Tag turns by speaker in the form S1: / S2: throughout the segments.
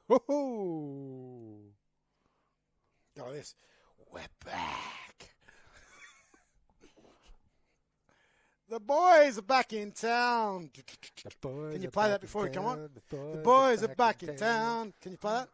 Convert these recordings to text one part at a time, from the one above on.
S1: Ho-ho!
S2: Go like this. We're back. The boys are back in town. Can you play that before we come on? The boys are back in town. Can you play that?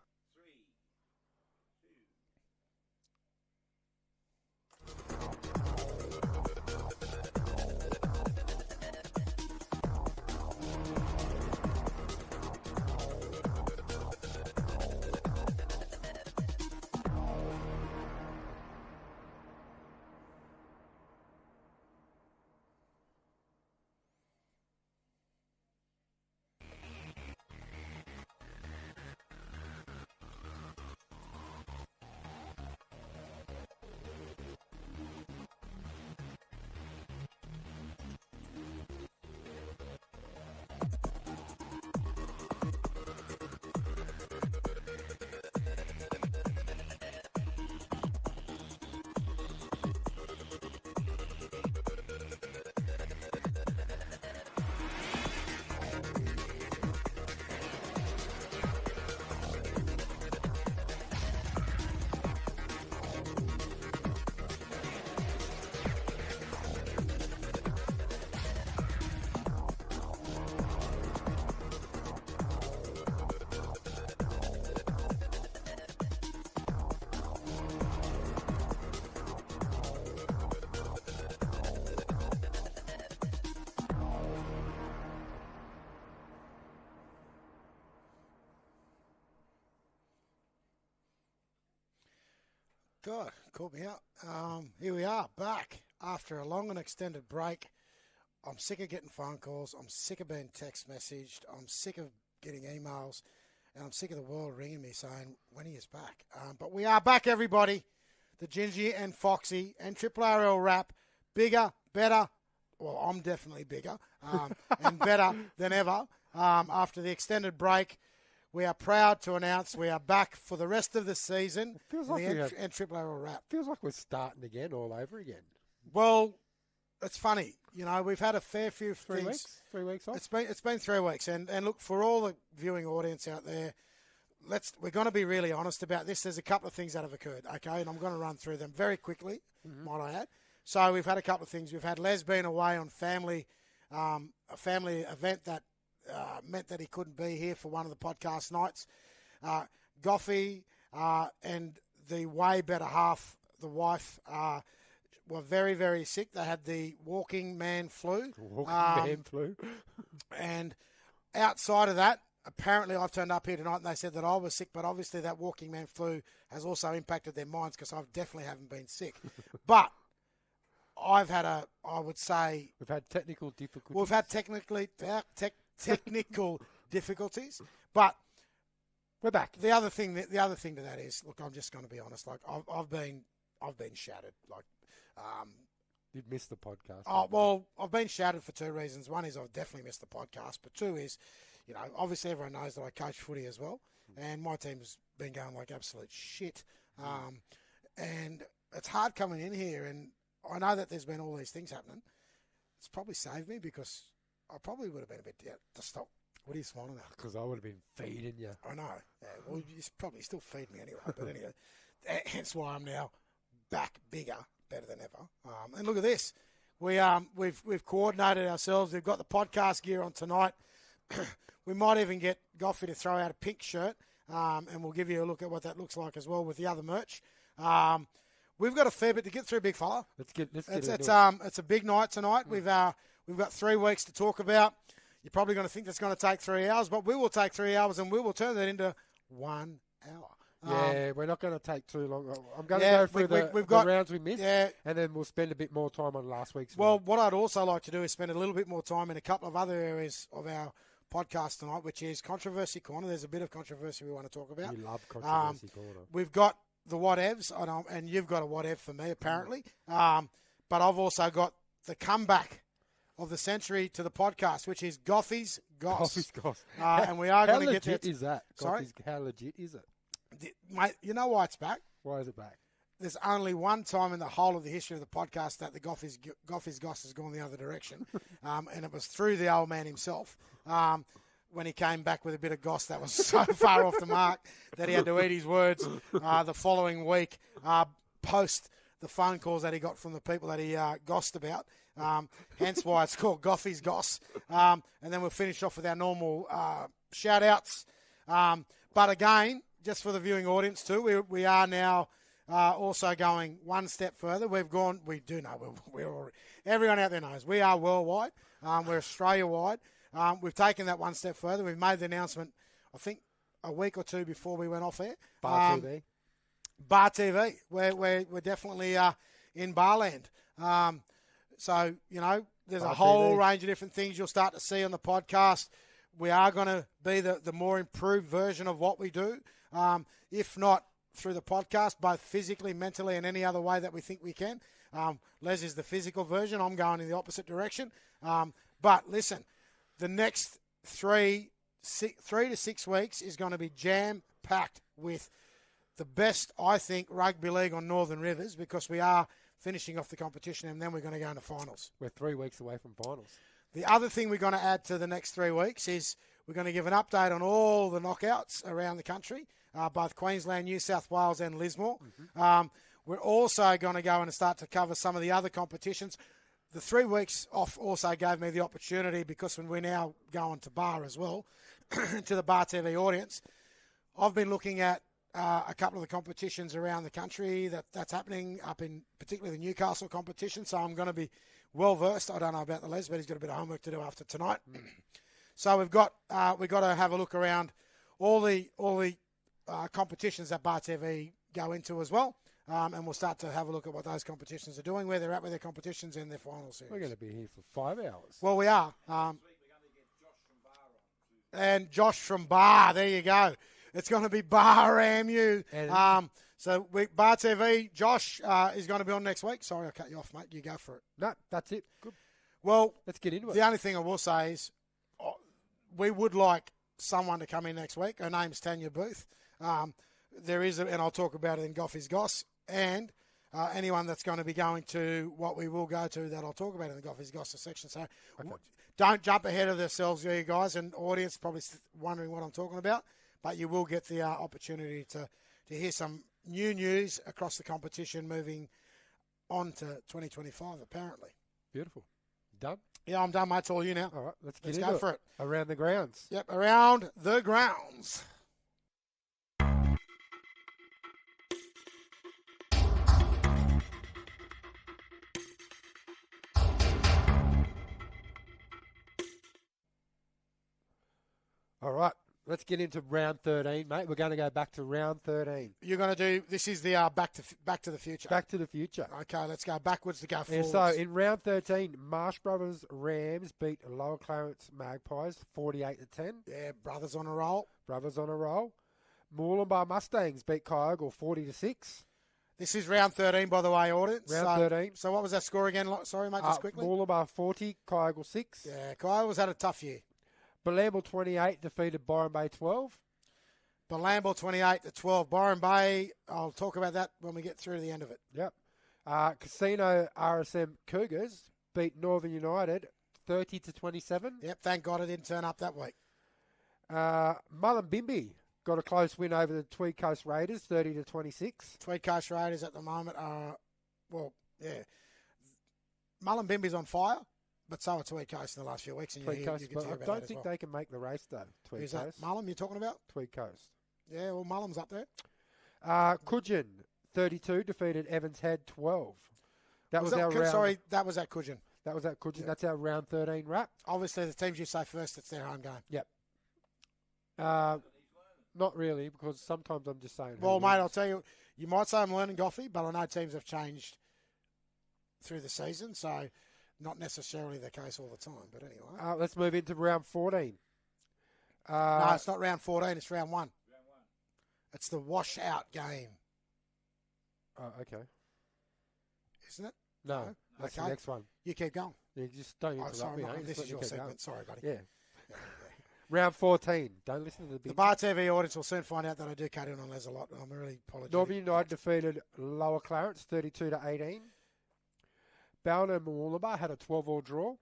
S2: God, caught me out. Here we are, back after a long and extended break. I'm sick of getting phone calls. I'm sick of being text messaged. I'm sick of getting emails. And I'm sick of the world ringing me saying, when he is back. But we are back, everybody. The Gingy and Foxy and NRRRL rap. Bigger, better. Well, I'm definitely bigger. And better than ever. After the extended break. We are proud to announce we are back for the rest of the season.
S1: Feels like
S2: NRRRL rap.
S1: Feels like we're starting again all over again.
S2: Well, it's funny. You know, we've had a fair few
S1: Three
S2: things.
S1: 3 weeks off?
S2: It's been 3 weeks. And look, for all the viewing audience out there, we're going to be really honest about this. There's a couple of things that have occurred, okay? And I'm going to run through them very quickly, might I add. So we've had a couple of things. We've had Les being away on a family event that meant that he couldn't be here for one of the podcast nights. Goffy and the way better half, the wife, were very, very sick. They had the walking man flu. And outside of that, apparently I've turned up here tonight and they said that I was sick, but obviously that walking man flu has also impacted their minds because I definitely haven't been sick. But I've had I would say...
S1: We've had technical difficulties.
S2: We've had technical difficulties, but
S1: we're back.
S2: The other thing to that is, look, I'm just going to be honest. Like I've been shattered. Like
S1: you've missed the podcast.
S2: Oh well, I've been shattered for two reasons. One is I've definitely missed the podcast, but two is, you know, obviously everyone knows that I coach footy as well, and my team's been going like absolute shit. And it's hard coming in here, and I know that there's been all these things happening. It's probably saved me because I probably would have been a bit to stop. What are you smiling at?
S1: Because I would have been feeding you.
S2: I know. Yeah, well, you probably still feed me anyway. But anyway, hence why I'm now back bigger, better than ever. And look at this. We've coordinated ourselves. We've got the podcast gear on tonight. We might even get Goffy to throw out a pink shirt, and we'll give you a look at what that looks like as well with the other merch. We've got a fair bit to get through, big fella. It's a big night tonight. We've got 3 weeks to talk about. You're probably going to think that's going to take 3 hours, but we will take 3 hours and we will turn that into 1 hour.
S1: Yeah, we're not going to take too long. I'm going to go through the rounds we missed, and then we'll spend a bit more time on last week's.
S2: Well, what I'd also like to do is spend a little bit more time in a couple of other areas of our podcast tonight, which is Controversy Corner. There's a bit of controversy we want to talk about.
S1: You love Controversy Corner.
S2: We've got the whatevs, and you've got a whatev for me, apparently. But I've also got the comeback of the century to the podcast, which is Goffy's Goss.
S1: Goffy's Goss.
S2: And we are going to get there.
S1: How legit is that?
S2: Sorry?
S1: How legit is it?
S2: Mate, you know why it's back?
S1: Why is it back?
S2: There's only one time in the whole of the history of the podcast that the Goffy's Goss has gone the other direction, and it was through the old man himself. when he came back with a bit of goss that was so far off the mark that he had to eat his words the following week post the phone calls that he got from the people that he gossed about. Hence why it's called Goffy's Goss. And then we'll finish off with our normal shout-outs. But again, just for the viewing audience too, we are now also going one step further. We do know, everyone out there knows, we are worldwide. We're Australia-wide. We've taken that one step further. We've made the announcement, I think, a week or two before we went off air.
S1: Bar TV.
S2: Bar TV. We're definitely in Barland. So, there's a whole range of different things you'll start to see on the podcast. We are going to be the more improved version of what we do, if not through the podcast, both physically, mentally, and any other way that we think we can. Les is the physical version. I'm going in the opposite direction. But listen, the next 3 to 6 weeks is going to be jam-packed with the best, I think, rugby league on Northern Rivers, because we are finishing off the competition and then we're going to go into finals.
S1: We're 3 weeks away from finals.
S2: The other thing we're going to add to the next 3 weeks is we're going to give an update on all the knockouts around the country, both Queensland, New South Wales and Lismore. Mm-hmm. We're also going to go and start to cover some of the other competitions. The 3 weeks off also gave me the opportunity, because when we're now going to Bar as well, to the Bar TV audience, I've been looking at a couple of the competitions around the country that's happening up in particularly the Newcastle competition. So I'm going to be well versed. I don't know about the Les, but he's got a bit of homework to do after tonight. So we've got to have a look around all the competitions that Bar TV go into as well. And we'll start to have a look at what those competitions are doing, where they're at with their competitions and their final series.
S1: We're going to be here for 5 hours.
S2: Well, we are. And Josh from Bar, there you go. It's going to be Bar AMU. So Bar TV, Josh is going to be on next week. Sorry, I cut you off, mate. You go for it.
S1: No, that's it. Good.
S2: Well,
S1: let's get into it.
S2: The only thing I will say is we would like someone to come in next week. Her name's Tanya Booth. There is, and I'll talk about it in Goffy's Goss, and anyone that's going to be going to what we will go to that I'll talk about in the Goffy's Goss section. So don't jump ahead of yourselves, you guys, and audience probably wondering what I'm talking about, but you will get the opportunity to hear some new news across the competition moving on to 2025, apparently.
S1: Beautiful. Done?
S2: Yeah, I'm done, mate. It's all you now.
S1: All right, let's
S2: go for it.
S1: Around the grounds.
S2: Yep, around the grounds.
S1: All right, let's get into round 13, mate. We're going to go back to round 13.
S2: You're going to do, this is the Back to the Future.
S1: Back to the Future.
S2: Okay, let's go backwards to go forwards.
S1: So in round 13, Marsh Brothers Rams beat Lower Clarence Magpies 48-10.
S2: Yeah, brothers on a roll.
S1: Moolumbar Mustangs beat Kyogle 40-6.
S2: This is round 13, by the way, audience.
S1: Round 13.
S2: So what was that score again? Sorry, mate, just quickly.
S1: Moolumbar 40, Kyogle 6.
S2: Yeah, Kyogle's had a tough year.
S1: Balambal 28 defeated Byron Bay 12.
S2: Balambal 28-12. Byron Bay, I'll talk about that when we get through to the end of it.
S1: Yep. Casino RSM Cougars beat Northern United 30-27.
S2: Yep, thank God it didn't turn up that week.
S1: Mullumbimby got a close win over the Tweed Coast Raiders 30-26.
S2: Tweed Coast Raiders at the moment are, Mullumbimby's on fire. But so are Tweed Coast in the last few weeks. And
S1: Tweed Coast, but I don't think
S2: they
S1: can make the race, though.
S2: Who's that? Mullum you're talking about?
S1: Tweed Coast.
S2: Yeah, well, Mullum's up there.
S1: Coogin, 32, defeated Evans Head 12. That was our round.
S2: Sorry, that was at Coogin.
S1: That was at Coogin. Yeah. That's our round 13 wrap.
S2: Obviously, the teams you say first, it's their home game.
S1: Yep. Not really, because sometimes I'm just saying.
S2: Well, mate, I'll tell you, you might say I'm learning Goffy, but I know teams have changed through the season, so not necessarily the case all the time, but anyway.
S1: Let's move into round 14.
S2: No, it's not round 14, it's round 1. It's the washout game.
S1: Oh, okay.
S2: Isn't it?
S1: No, that's the next one.
S2: You keep going.
S1: You just don't interrupt me.
S2: This is your segment. Going. Sorry, buddy.
S1: Yeah. Round 14. Don't listen to the big...
S2: The Bar TV audience will soon find out that I do cut in on Les a lot. I'm really apologetic.
S1: Northern United defeated Lower Clarence 32-18. Ballina and Mooloolaba had a 12-all draw.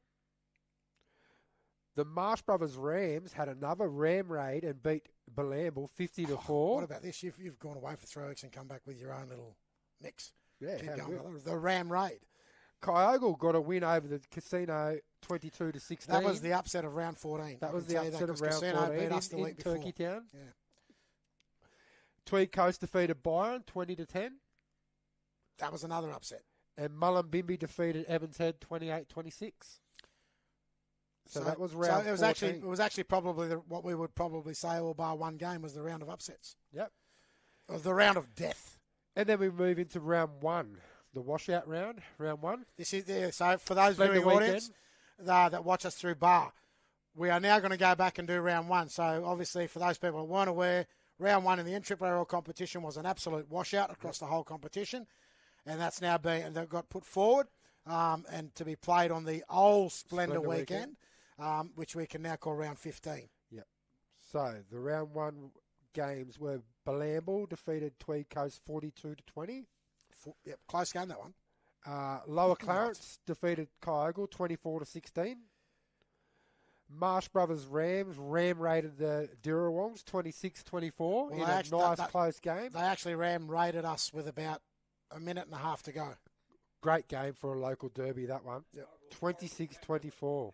S1: The Marsh Brothers Rams had another Ram raid and beat Balamble 50-4.
S2: What about this? You've gone away for 3 weeks and come back with your own little mix.
S1: Yeah,
S2: keep going, brother. The Ram raid.
S1: Kyogle got a win over the Casino 22-16.
S2: That was the upset of round 14.
S1: That was the upset of round
S2: Casino
S1: 14
S2: beat us the week before.
S1: Turkey Town.
S2: Yeah.
S1: Tweed Coast defeated Byron 20-10.
S2: That was another upset.
S1: And Mullumbimby defeated Evans Head 28-26. So that was round 14.
S2: It was actually probably what we would probably say, all bar one game, was the round of upsets.
S1: Yep.
S2: Or the round of death.
S1: And then we move into round 1, the washout round, round 1.
S2: This is so for those viewing audience that watch us through bar, we are now going to go back and do round 1. So obviously, for those people who weren't aware, round 1 in the NRRRL competition was an absolute washout across the whole competition, and that's now that got put forward and to be played on the old Splendor weekend. Which we can now call round 15.
S1: Yep. So the round 1 games were Balamble defeated Tweed Coast 42-20.
S2: Yep, close game, that one.
S1: Lower Clarence defeated Kyogle 24-16. Marsh Brothers Rams ram-raided the Dirrawongs 26-24 in a nice close game.
S2: They actually ram-raided us with about a minute and a half to go.
S1: Great game for a local derby, that one.
S2: Yep.
S1: 26-24.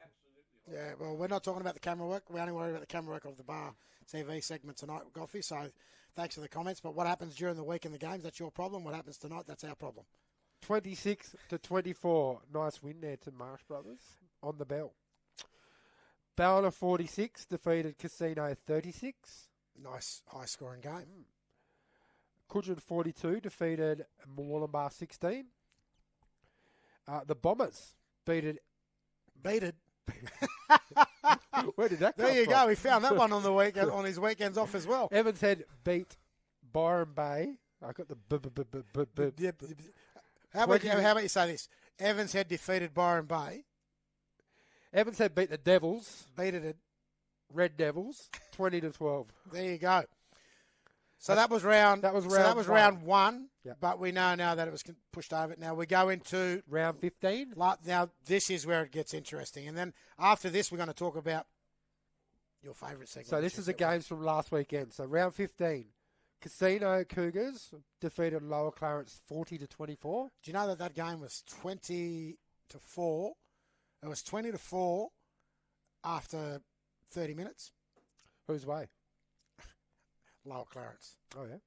S2: Yeah, well, we're not talking about the camera work. We only worry about the camera work of the bar TV segment tonight, Goffy. So thanks for the comments. But what happens during the week in the games, that's your problem. What happens tonight, that's our problem.
S1: 26-24. Nice win there to Marsh Brothers on the bell. Ballina 46 defeated Casino 36.
S2: Nice high-scoring game.
S1: Coogin 42 defeated Moolumbar 16. The Bombers beated... Where did that come from?
S2: There you go. We found that one on the weekend, on his weekends off as well.
S1: Evans Head beat Byron Bay. I got the
S2: How about you say this? Evans Head defeated Byron Bay.
S1: Evans Head beat the Devils.
S2: Beated it.
S1: Red Devils 20-12.
S2: There you go. So that was round 1.
S1: Yep.
S2: But we know now that it was pushed over. Now we go into
S1: round 15.
S2: Now this is where it gets interesting, and then after this we're going to talk about your favourite segment.
S1: So this is the games from last weekend. So round 15, Casino Cougars defeated Lower Clarence 40-24.
S2: Do you know that game was 20-4? It was 20-4 after 30 minutes.
S1: Whose way?
S2: Lower Clarence.
S1: Oh yeah.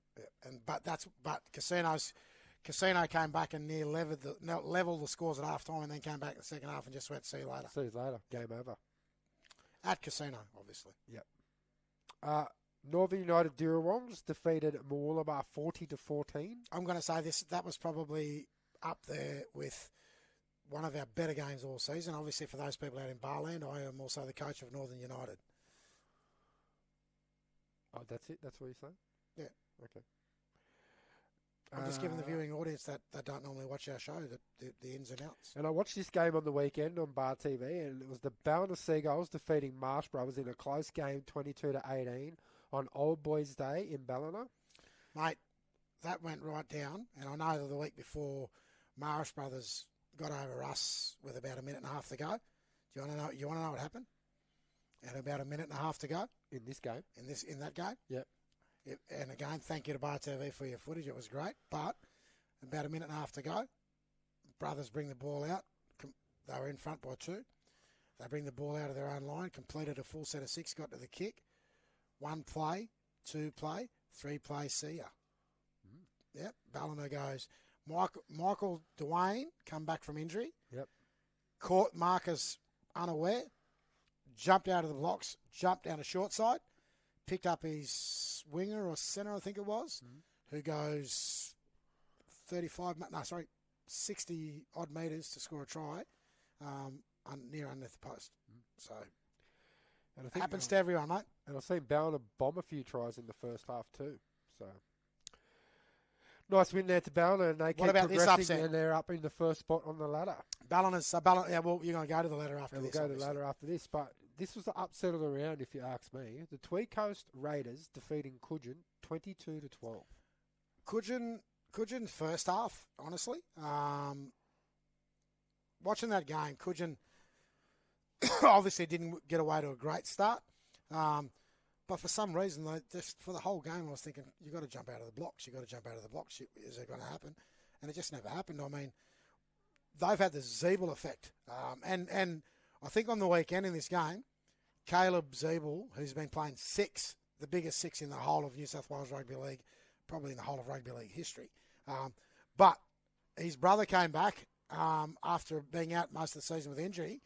S2: But Casino came back and near leveled the scores at half time, and then came back in the second half and just went, see you later.
S1: See you later. Game over.
S2: At Casino, obviously.
S1: Yep. Northern United Dirrawongs defeated Mooloolaba 40-14.
S2: I'm going to say that was probably up there with one of our better games all season. Obviously, for those people out in Barland, I am also the coach of Northern United.
S1: Oh, that's it? That's what you're saying?
S2: Yeah.
S1: Okay.
S2: I'm just giving the viewing audience that don't normally watch our show the ins and outs.
S1: And I watched this game on the weekend on Bar TV, and it was the Ballina Seagulls defeating Marsh Brothers in a close game, 22-18, on Old Boys Day in Ballina.
S2: Mate, that went right down, and I know that the week before, Marsh Brothers got over us with about a minute and a half to go. Do you want to know? You want to know what happened? And about a minute and a half to go
S1: in this game.
S2: In that game.
S1: Yep.
S2: And again, thank you to Bar TV for your footage. It was great. But about a minute and a half to go, Brothers bring the ball out. They were in front by 2. They bring the ball out of their own line, completed a full set of 6, got to the kick. 1 play, 2 play, 3 play, see ya. Yep. Ballina goes. Michael Dwayne come back from injury.
S1: Yep.
S2: Caught Marcus unaware. Jumped out of the blocks, jumped down a short side, picked up his winger or centre, I think it was, who goes 60 odd metres to score a try near underneath the post. So and I think happens to everyone, mate.
S1: And I've seen Ballina bomb a few tries in the first half too. So nice win there to Ballina, and they keep progressing, and they're up in the first spot on the ladder.
S2: Ballina, yeah, well, you're going to go to the ladder after this.
S1: We'll go to the ladder after this, but this was the upset of the round, if you ask me. The Tweed Coast Raiders defeating Coogin 22-12.
S2: Coogin first half, honestly. Watching that game, Coogin obviously didn't get away to a great start. But for some reason, for the whole game, I was thinking, you've got to jump out of the blocks. You've got to jump out of the blocks. Is it going to happen? And it just never happened. I mean, they've had the Zeeble effect. And I think on the weekend in this game, Caleb Zeeble, who's been playing six, the biggest six in the whole of New South Wales Rugby League, probably in the whole of rugby league history. But his brother came back after being out most of the season with injury.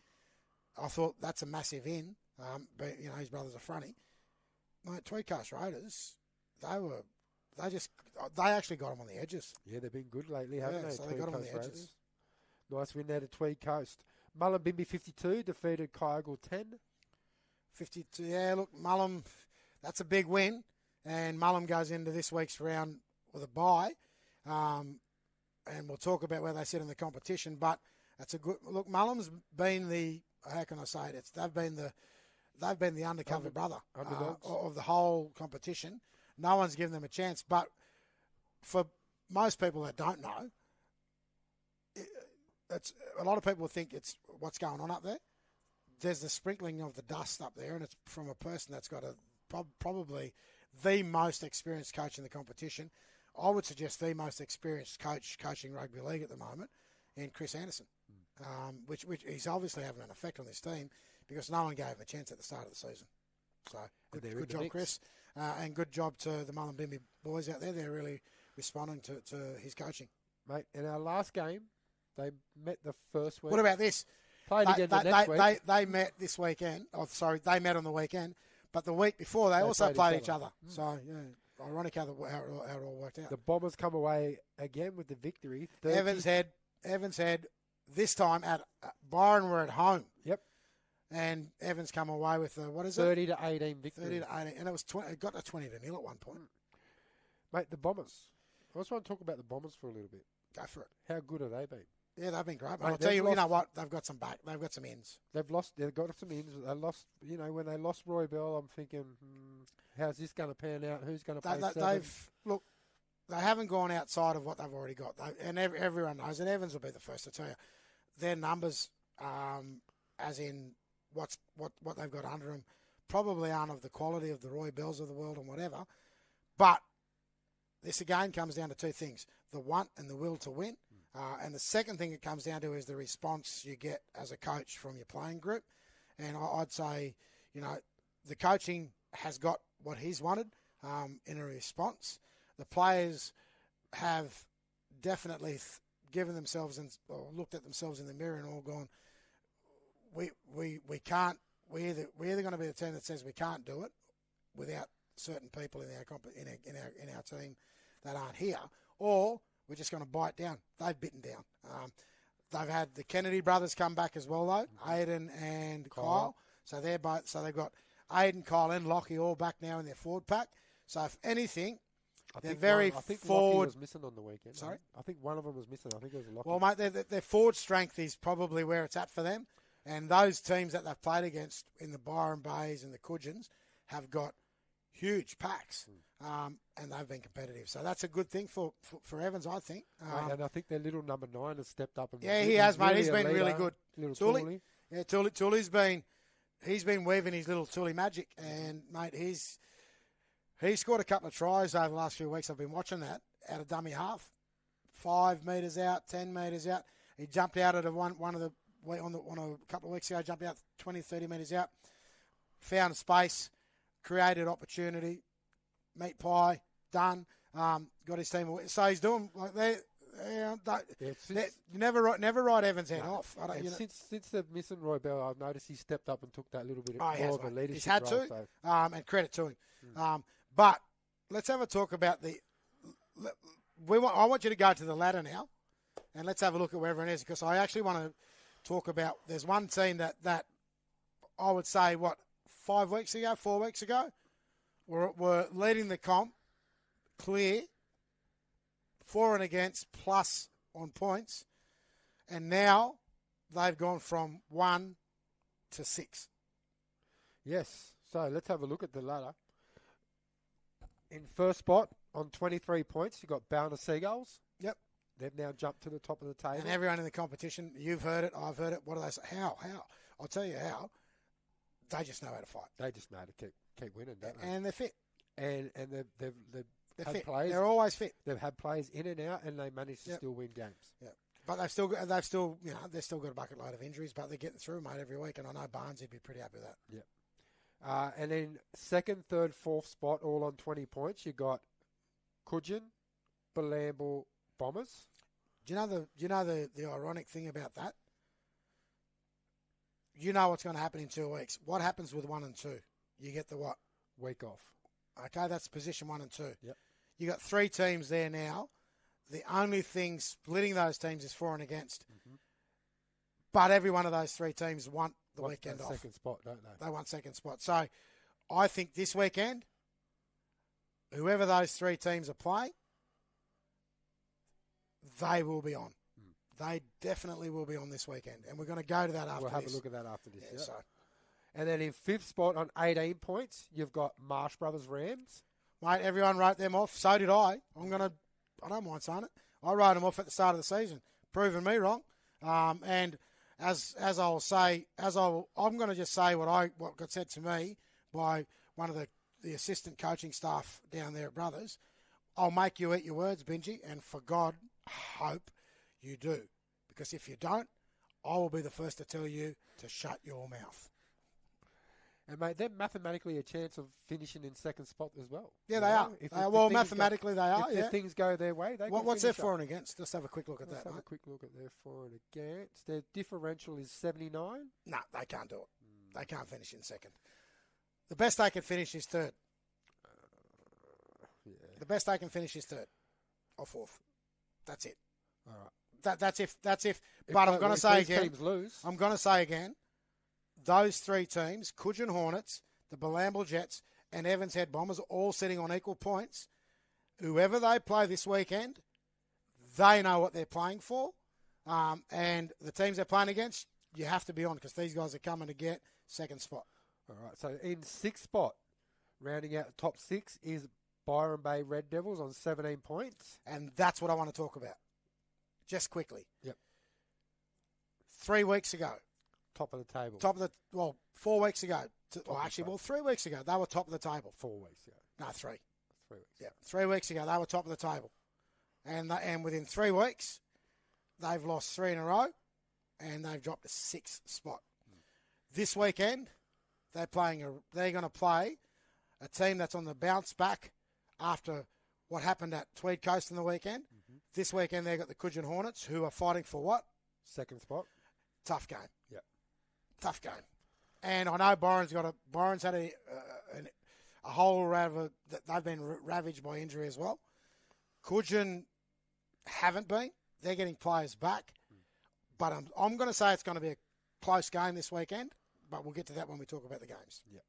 S2: I thought that's a massive in. But, his brother's a fronty. Mate, Tweed Coast Raiders, they actually got them on the edges.
S1: Yeah, they've been good lately, haven't they?
S2: So they got them on the edges. Raiders.
S1: Nice win there to Tweed Coast. Mullumbimby 52 defeated Kyogle 10.
S2: 52, yeah, look, Mullum, that's a big win. And Mullum goes into this week's round with a bye. And we'll talk about where they sit in the competition. But that's a good look. Mullum's been how can I say it? They've been the undercover brother of the whole competition. No one's given them a chance. But for most people that don't know, a lot of people think it's what's going on up there. There's the sprinkling of the dust up there, and it's from a person that's got probably the most experienced coach in the competition. I would suggest the most experienced coach coaching rugby league at the moment, in Chris Anderson, which he's obviously having an effect on this team because no one gave him a chance at the start of the season. So good job, Chris, and good job to the Mullumbimby boys out there. They're really responding to his coaching.
S1: Mate, in our last game, they met the first week.
S2: What about this?
S1: Played again the next week.
S2: They met this weekend. Oh, sorry, they met on the weekend. But the week before, they also played each other. So, yeah, ironic how it all worked out.
S1: The Bombers come away again with the victory.
S2: Evans Head, this time at Byron were at home.
S1: Yep.
S2: And Evans come away with,
S1: 30 to 18 victory.
S2: 30 to 18. And it got to 20 to 0 at one point.
S1: Mate, the Bombers. I just want to talk about the Bombers for a little bit.
S2: Go for it.
S1: How good have they been?
S2: Yeah, they've been great. Mate, I'll tell you, you know what? They've got some back. They've got some ins.
S1: They've got some ins. They lost, when they lost Roy Bell, I'm thinking, how's this going to pan out? Who's going to play seven?
S2: They haven't gone outside of what they've already got. And everyone knows, and Evans will be the first to tell you, their numbers, as in what they've got under them, probably aren't of the quality of the Roy Bells of the world and whatever. But this again comes down to two things: the want and the will to win. And the second thing it comes down to is the response you get as a coach from your playing group. And I'd say, the coaching has got what he's wanted in a response. The players have definitely given themselves or looked at themselves in the mirror and all gone, we can't. We're either going to be the team that says we can't do it without certain people in our team that aren't here, or we're just going to bite down. They've bitten down. They've had the Kennedy brothers come back as well, though, Aiden and Kyle. So they've got Aiden, Kyle, and Lockie all back now in their forward pack. So if anything, they're very forward. I think Lockie
S1: was missing on the weekend.
S2: Sorry,
S1: I think one of them was missing. I think it was Lockie.
S2: Well, mate, their forward strength is probably where it's at for them. And those teams that they've played against in the Byron Bays and the Coogins have got huge packs, and they've been competitive. So that's a good thing for Evans, I think.
S1: And I think their little number 9 has stepped up.
S2: Yeah, he has, mate. He's been really good.
S1: Tully.
S2: Yeah, Tully's been weaving his little Tully magic, and mate, he's scored a couple of tries over the last few weeks. I've been watching that out of dummy half, 5 metres out, 10 metres out. He jumped out at on a couple of weeks ago. Jumped out 20, 30 metres out, found space. Created opportunity, meat pie, done, got his team away. So he's doing like you never write Evans' head off.
S1: Since the missing Roy Bell, I've noticed he stepped up and took that little bit more of a leadership
S2: He's had
S1: role,
S2: to, and credit to him. But let's have a talk about I want you to go to the ladder now, and let's have a look at where everyone is, because I actually want to talk about. There's one team that I would say 4 weeks ago, were leading the comp, clear, for and against, plus on points, and now they've gone from 1 to 6.
S1: Yes, so let's have a look at the ladder. In first spot on 23 points, you've got Bounders Seagulls.
S2: Yep.
S1: They've now jumped to the top of the table.
S2: And everyone in the competition, you've heard it, I've heard it. What do they say? How? I'll tell you how. They just know how to fight.
S1: They just know how to keep winning, don't they?
S2: And they're fit.
S1: And they've
S2: They're
S1: had
S2: fit.
S1: players.
S2: They're always fit.
S1: They've had players in and out, and they managed to still win games.
S2: Yeah. But they've still got a bucket load of injuries, but they're getting through, mate, every week. And I know Barnes would be pretty happy with that.
S1: Yeah. And then second, third, fourth spot, all on 20 points. You got Coogin, Bilamble, Bombers.
S2: Do you know the ironic thing about that? You know what's going to happen in 2 weeks. What happens with 1 and 2? You get the what?
S1: Week off.
S2: Okay, that's position 1 and 2.
S1: Yep.
S2: You got 3 teams there now. The only thing splitting those teams is for and against. Mm-hmm. But every one of those 3 teams want the weekend off.
S1: Second spot, don't they?
S2: They want second spot. So I think this weekend, whoever those 3 teams are playing, they will be on. They definitely will be on this weekend. And we're going to go to that after
S1: We'll have
S2: this.
S1: a look at that after this.
S2: Yeah,
S1: Yep.
S2: so.
S1: And then in fifth spot on 18 points, you've got Marsh Brothers Rams.
S2: Mate, everyone wrote them off. So did I. I don't mind saying it. I wrote them off at the start of the season, proving me wrong. And as I'll say, I'm going to just say what got said to me by one of the assistant coaching staff down there at Brothers. I'll make you eat your words, Benji, and for God, hope you do. Because if you don't, I will be the first to tell you to shut your mouth.
S1: And, mate, they're mathematically a chance of finishing in second spot as well.
S2: Yeah, they are. Well, mathematically they are,
S1: If things go their way, they can
S2: What's their
S1: finish
S2: for and against? Let's have a quick look at that.
S1: Let's have a quick look at their for and against. Their differential is 79.
S2: No, they can't do it. They can't finish in second. The best they can finish is third.
S1: Yeah.
S2: The best they can finish is third or fourth. That's it.
S1: All right.
S2: That's if. But I'm going to say again.
S1: Teams lose.
S2: I'm going to say again. Those 3 teams, Coogin Hornets, the Bilamble Jets, and Evans Head Bombers, all sitting on equal points. Whoever they play this weekend, they know what they're playing for. And the teams they're playing against, you have to be on because these guys are coming to get second spot.
S1: All right. So in sixth spot, rounding out the top 6, is Byron Bay Red Devils on 17 points.
S2: And that's what I want to talk about. Just quickly.
S1: Yep.
S2: 3 weeks ago.
S1: Top of the table.
S2: 4 weeks ago. 3 weeks ago, they were top of the table.
S1: 4 weeks ago.
S2: No, 3.
S1: 3 weeks.
S2: Yeah, 3 weeks ago, they were top of the table. And within 3 weeks, they've lost 3 in a row, and they've dropped to 6th spot. This weekend, they're going to play a team that's on the bounce back after what happened at Tweed Coast on the weekend. Mm-hmm. This weekend, they've got the Coogin Hornets, who are fighting for what?
S1: Second spot.
S2: Tough game.
S1: Yeah.
S2: Tough game. And I know Byron's had a whole they've been ravaged by injury as well. Coogin haven't been. They're getting players back. But I'm going to say it's going to be a close game this weekend, but we'll get to that when we talk about the games.
S1: Yeah.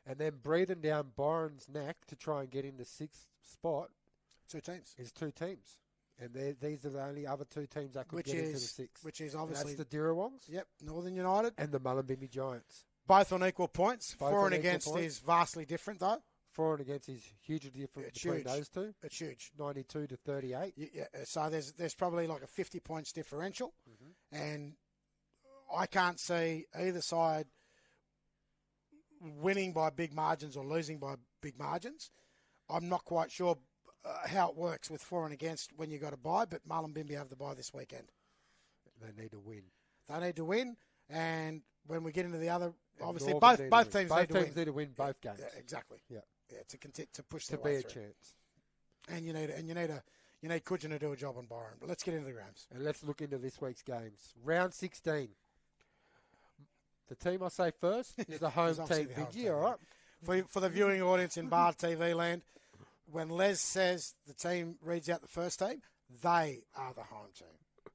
S1: And then breathing down Byron's neck to try and get into 6th spot.
S2: 2 teams.
S1: Is 2 teams. And these are the only other 2 teams that could get into the 6th.
S2: Which is obviously...
S1: And that's the Dirrawongs.
S2: Yep, Northern United.
S1: And the Mullumbimby Giants.
S2: Both on equal points. For and against is vastly different, though.
S1: For and against is hugely different between those 2.
S2: It's huge.
S1: 92 to 38.
S2: Yeah, so there's probably like a 50 points differential. Mm-hmm. And I can't see either side winning by big margins or losing by big margins. I'm not quite sure how it works with for and against when you got to buy, but Mullumbimby have the buy this weekend.
S1: They need to win.
S2: They need to win, and when we get into the other, obviously
S1: both
S2: teams
S1: need to win both games.
S2: Yeah, exactly.
S1: Yeah,
S2: to push
S1: to
S2: their
S1: be
S2: way
S1: a
S2: through.
S1: chance.
S2: And you need Coogin to do a job on Byron. But let's get into the games.
S1: And let's look into this week's games. Round 16. The team I say first is the home team. Benji, all right.
S2: For the viewing audience in Bar TV land, when Les says the team reads out the first team, they are the home team.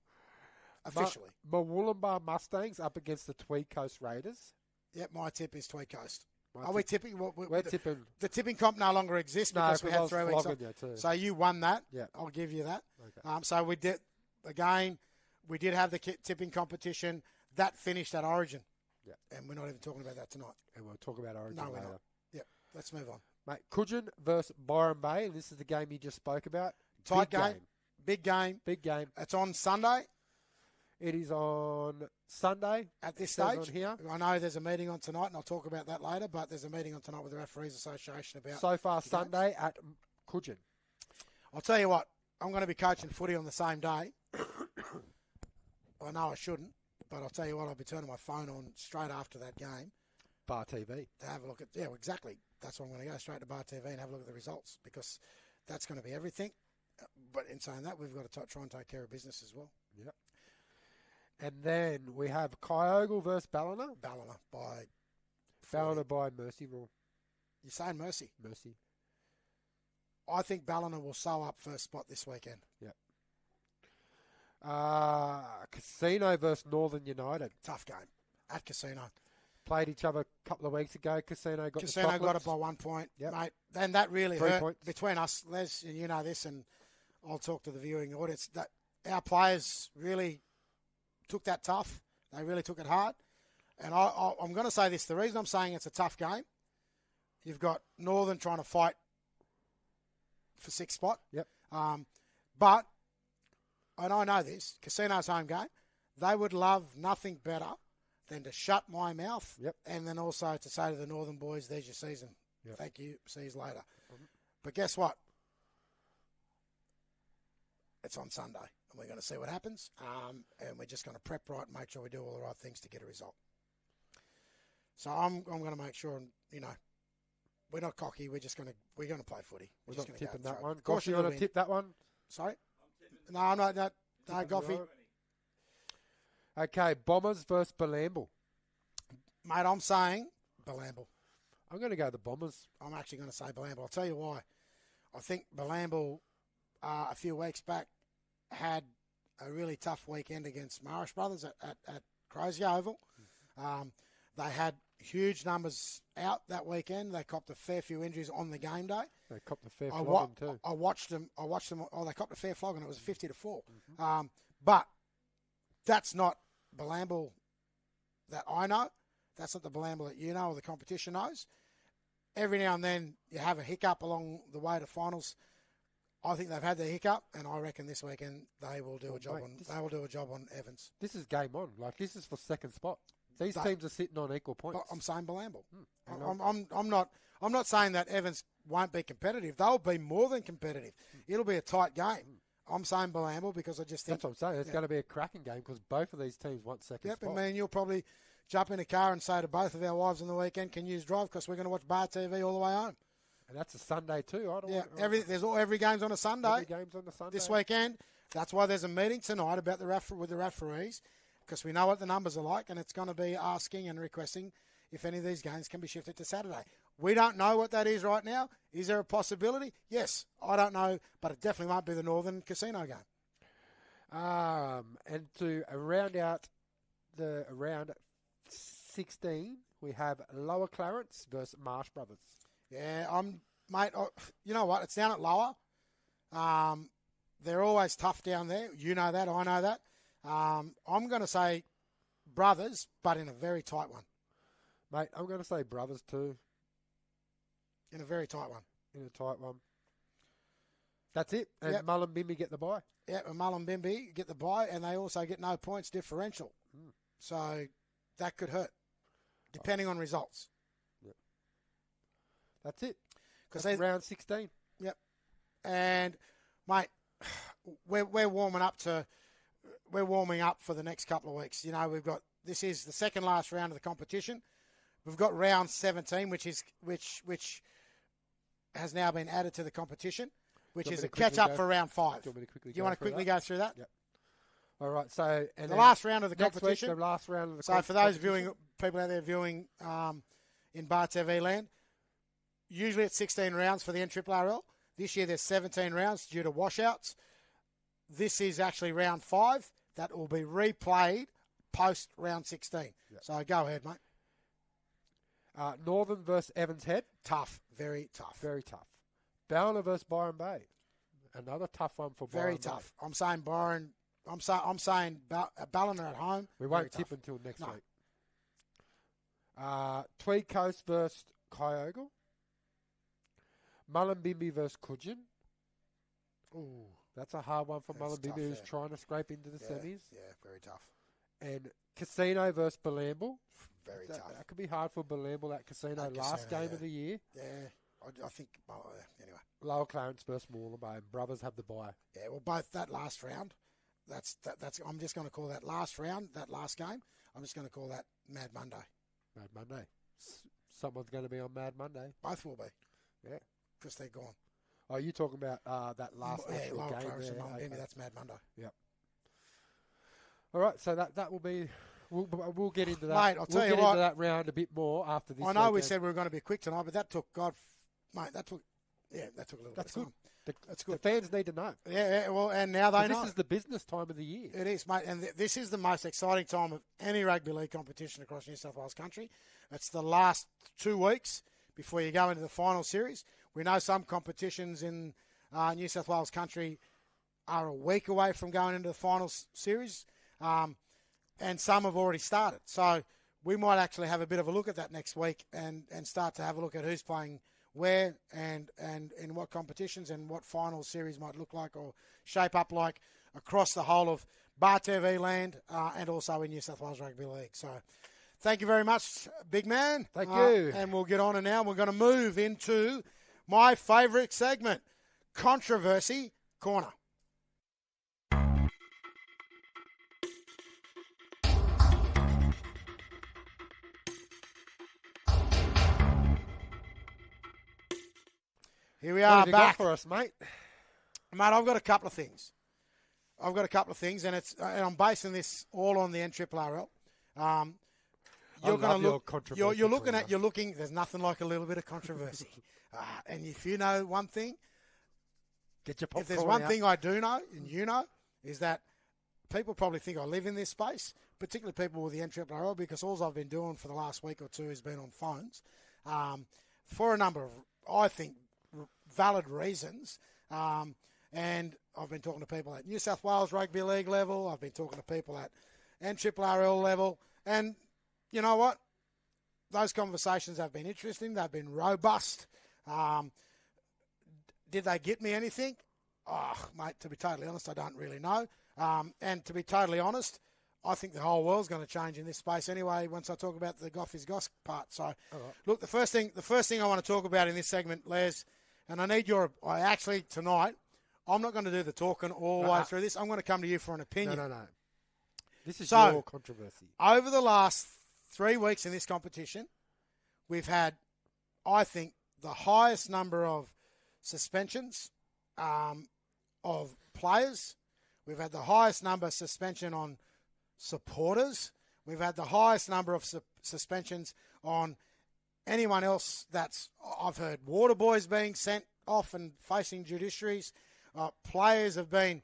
S2: Officially.
S1: Murwillumbah Mustangs up against the Tweed Coast Raiders.
S2: Yep, my tip is Tweed Coast. Are we tipping?
S1: We're tipping.
S2: The tipping comp no longer exists because we had 3 weeks off. So you won that.
S1: Yeah.
S2: I'll give you that.
S1: Okay.
S2: So we did have the tipping competition. That finished at Origin.
S1: Yeah.
S2: And we're not even talking about that tonight.
S1: And we'll talk about Origin later.
S2: We're not. Yep. Let's move on.
S1: Mate, Coogin versus Byron Bay, and this is the game you just spoke about.
S2: Tight game. Big game.
S1: Big game.
S2: It's on Sunday.
S1: It is on Sunday.
S2: At this
S1: It says
S2: stage,
S1: on here.
S2: I know there's a meeting on tonight, and I'll talk about that later, but there's a meeting on tonight with the Referees Association about...
S1: So far, Sunday at Coogin.
S2: I'll tell you what, I'm going to be coaching footy on the same day. I know I shouldn't, but I'll tell you what, I'll be turning my phone on straight after that game.
S1: Bar TV.
S2: To have a look at... Yeah, exactly. That's where I'm going to go, straight to Bar TV and have a look at the results, because that's going to be everything. But in saying that, we've got to try and take care of business as well.
S1: Yep. And then we have Kyogle versus Ballina.
S2: Ballina by
S1: Mercy Rule.
S2: You're saying Mercy?
S1: Mercy.
S2: I think Ballina will sew up first spot this weekend.
S1: Yep. Casino versus Northern United.
S2: Tough game at Casino.
S1: Played each other a couple of weeks ago. Casino got
S2: it by 1 point,
S1: yep.
S2: Mate. Then that really
S1: 3
S2: hurt
S1: points.
S2: Between us, Les, you know this, and I'll talk to the viewing audience, that our players really took that tough. They really took it hard. And I'm going to say this. The reason I'm saying it's a tough game, you've got Northern trying to fight for 6th spot.
S1: Yep.
S2: But, and I know this, Casino's home game, they would love nothing better than to shut my mouth,
S1: yep.
S2: and then also to say to the Northern boys, there's your season.
S1: Yep.
S2: Thank you. See you later.
S1: Mm-hmm.
S2: But guess what? It's on Sunday, and we're going to see what happens, and we're just going to prep right and make sure we do all the right things to get a result. So I'm going to make sure, we're not cocky. We're going to play footy.
S1: We're
S2: just
S1: not
S2: going to
S1: tipping that one.
S2: Of course,
S1: you want to tip that one?
S2: Sorry? No, I'm not. No, Goffy.
S1: Okay, Bombers versus Balamble.
S2: Mate, I'm saying Balamble.
S1: I'm going to go the Bombers.
S2: I'm actually going to say Balamble. I'll tell you why. I think Balamble, a few weeks back, had a really tough weekend against Marsh Brothers at Crozier Oval. They had huge numbers out that weekend. They copped a fair few injuries on the game day.
S1: They copped a fair flogging too.
S2: I watched them. Oh, they copped a fair flogging. It was 50-4. Mm-hmm. But that's not Balamble that I know. That's not the Balamble that you know or the competition knows. Every now and then you have a hiccup along the way to finals. I think they've had their hiccup, and I reckon this weekend they will do a job on Evans.
S1: This is game on. Like, this is for 2nd spot. These teams are sitting on equal points.
S2: I'm saying Balamble. I'm not saying that Evans won't be competitive. They'll be more than competitive. It'll be a tight game. I'm saying Balamble because I just think...
S1: That's what I'm saying. It's going to be a cracking game because both of these teams want 2nd spot.
S2: I mean, you'll probably jump in a car and say to both of our wives on the weekend, can you drive because we're going to watch Bar TV all the way home.
S1: And that's a Sunday too.
S2: Every game's on a Sunday.
S1: Every game's on a Sunday.
S2: This weekend. That's why there's a meeting tonight about with the referees, because we know what the numbers are like, and it's going to be asking and requesting if any of these games can be shifted to Saturday. We don't know what that is right now. Is there a possibility? Yes. I don't know, but it definitely won't be the Northern Casino game.
S1: And to round out the round 16, we have Lower Clarence versus Marsh Brothers.
S2: Yeah, mate, you know what? It's down at Lower. They're always tough down there. You know that. I know that. I'm going to say Brothers, but in a very tight one.
S1: Mate, I'm going to say Brothers too.
S2: In a very tight one.
S1: In a tight one. That's it. And Mullumbimby get the bye.
S2: Yeah, and Mullumbimby get the bye, and they also get no points differential. So that could hurt, depending on results.
S1: Yep. That's it.
S2: Because
S1: round 16.
S2: Yep. And, mate, we're warming up for the next couple of weeks. This is the second last round of the competition. We've got round 17, which has now been added to the competition, which is a catch-up for round 5. Do you want to quickly go through that?
S1: Yep. All right. So
S2: the last round of the
S1: next
S2: competition.
S1: Week, the last round of the
S2: So for those people out there viewing in Bar TV land, usually it's 16 rounds for the NRRRL. This year there's 17 rounds due to washouts. This is actually round 5. That will be replayed post round 16. Yep. So go ahead, mate.
S1: Northern versus Evans Head.
S2: Tough. Very tough.
S1: Very tough. Ballina versus Byron Bay. Another tough one for Byron
S2: Very tough. I'm saying Byron. I'm saying Ballina at home.
S1: We won't tip until next week. Tweed Coast versus Kyogle. Mullumbimby versus Coogin.
S2: Ooh.
S1: That's a hard one for
S2: That's
S1: Mullumbimby,
S2: tough,
S1: who's
S2: yeah.
S1: trying to scrape into the semis.
S2: Yeah, very tough.
S1: And Casino versus Balamble.
S2: Very tough.
S1: That could be hard for Balamble, that Casino last game of the year.
S2: Yeah, I think, anyway.
S1: Lower Clarence versus Moolabone. Brothers have the bye.
S2: Yeah, well, both that last round, that's. I'm just going to call that last round, that last game, I'm just going to call that Mad Monday.
S1: Mad Monday. Someone's going to be on Mad Monday.
S2: Both will be.
S1: Yeah.
S2: Because they're gone.
S1: Oh, you're talking about that last actual
S2: Lower
S1: game
S2: Clarence
S1: there.
S2: and Mullumbimby,
S1: Okay.
S2: that's Mad Monday.
S1: Yep. All right, so that will be. We'll get into that.
S2: Mate, I'll tell you
S1: into
S2: what.
S1: that round a bit more after this.
S2: I know we
S1: weekend.
S2: said we were going to be quick tonight, but that took that took a little bit of time. That's good.
S1: The fans need to know.
S2: Yeah, well, and now they know.
S1: This is the business time of the year.
S2: It is, mate, and this is the most exciting time of any rugby league competition across New South Wales country. It's the last 2 weeks before you go into the final series. We know some competitions in New South Wales country are a week away from going into the final series, and some have already started. So we might actually have a bit of a look at that next week and start to have a look at who's playing where and in what competitions and what final series might look like or shape up like across the whole of Bar TV land and also in New South Wales Rugby League. So thank you very much, big man.
S1: Thank you.
S2: And we'll get on and now we're going to move into my favourite segment, Controversy Corner. Here we are
S1: What have you
S2: back.
S1: got for us, mate?
S2: Mate, I've got a couple of things. And I'm basing this all on the NRRRL. You're looking. There's nothing like a little bit of controversy. And if you know one thing,
S1: Get your popcorn
S2: if there's one
S1: out.
S2: thing I do know, and you know, is that people probably think I live in this space, particularly people with the NRRRL, because all I've been doing for the last week or two has been on phones for a number of, I think, valid reasons. And I've been talking to people at New South Wales Rugby League level. I've been talking to people at NRRRL level. And you know what? Those conversations have been interesting. They've been robust. Did they get me anything? Oh, mate, to be totally honest, I don't really know. And to be totally honest, I think the whole world's going to change in this space anyway once I talk about the Goff is Goss part. So, Look, the first thing I want to talk about in this segment, Les, and I need tonight, I'm not going to do the talking all the way through this. I'm going to come to you for an opinion.
S1: No. This is your controversy.
S2: Over the last 3 weeks in this competition, we've had, I think, the highest number of suspensions of players. We've had the highest number of suspension on supporters. We've had the highest number of suspensions on anyone else I've heard water boys being sent off and facing judiciaries. Players have been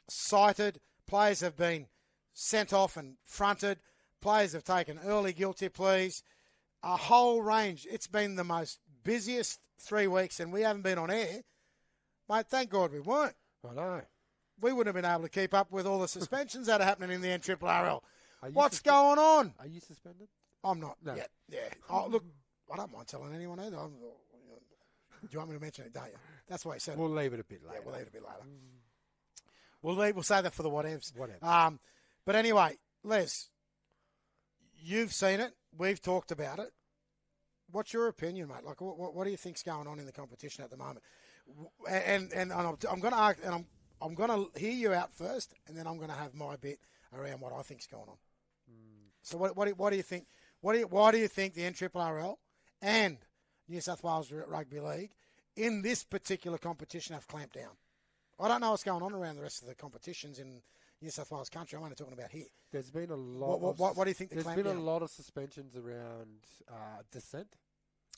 S2: cited. Players have been sent off and fronted. Players have taken early guilty pleas. A whole range. It's been the most busiest 3 weeks, and we haven't been on air. Mate, thank God we weren't.
S1: I know.
S2: We wouldn't have been able to keep up with all the suspensions that are happening in the NRRRL.
S1: Are you
S2: What's going on?
S1: Are you suspended?
S2: I'm not
S1: No.
S2: yet. Yeah. Oh, look, I don't mind telling anyone either. Do you want me to mention it, don't you? That's why I said
S1: We'll leave it a bit later.
S2: Yeah, we'll leave it a bit later. We'll say that for the whatevs.
S1: Whatever.
S2: But anyway, Les, you've seen it. We've talked about it. What's your opinion, mate? Like, what do you think's going on in the competition at the moment? And I'm going to ask, and I'm going to hear you out first, and then I'm going to have my bit around what I think's going on. So what do you think? Why do you think the NRRRL and New South Wales Rugby League in this particular competition have clamped down? I don't know what's going on around the rest of the competitions in New South Wales country. I'm only talking about here.
S1: There's been a lot.
S2: What do you think?
S1: There's been a lot of suspensions around dissent.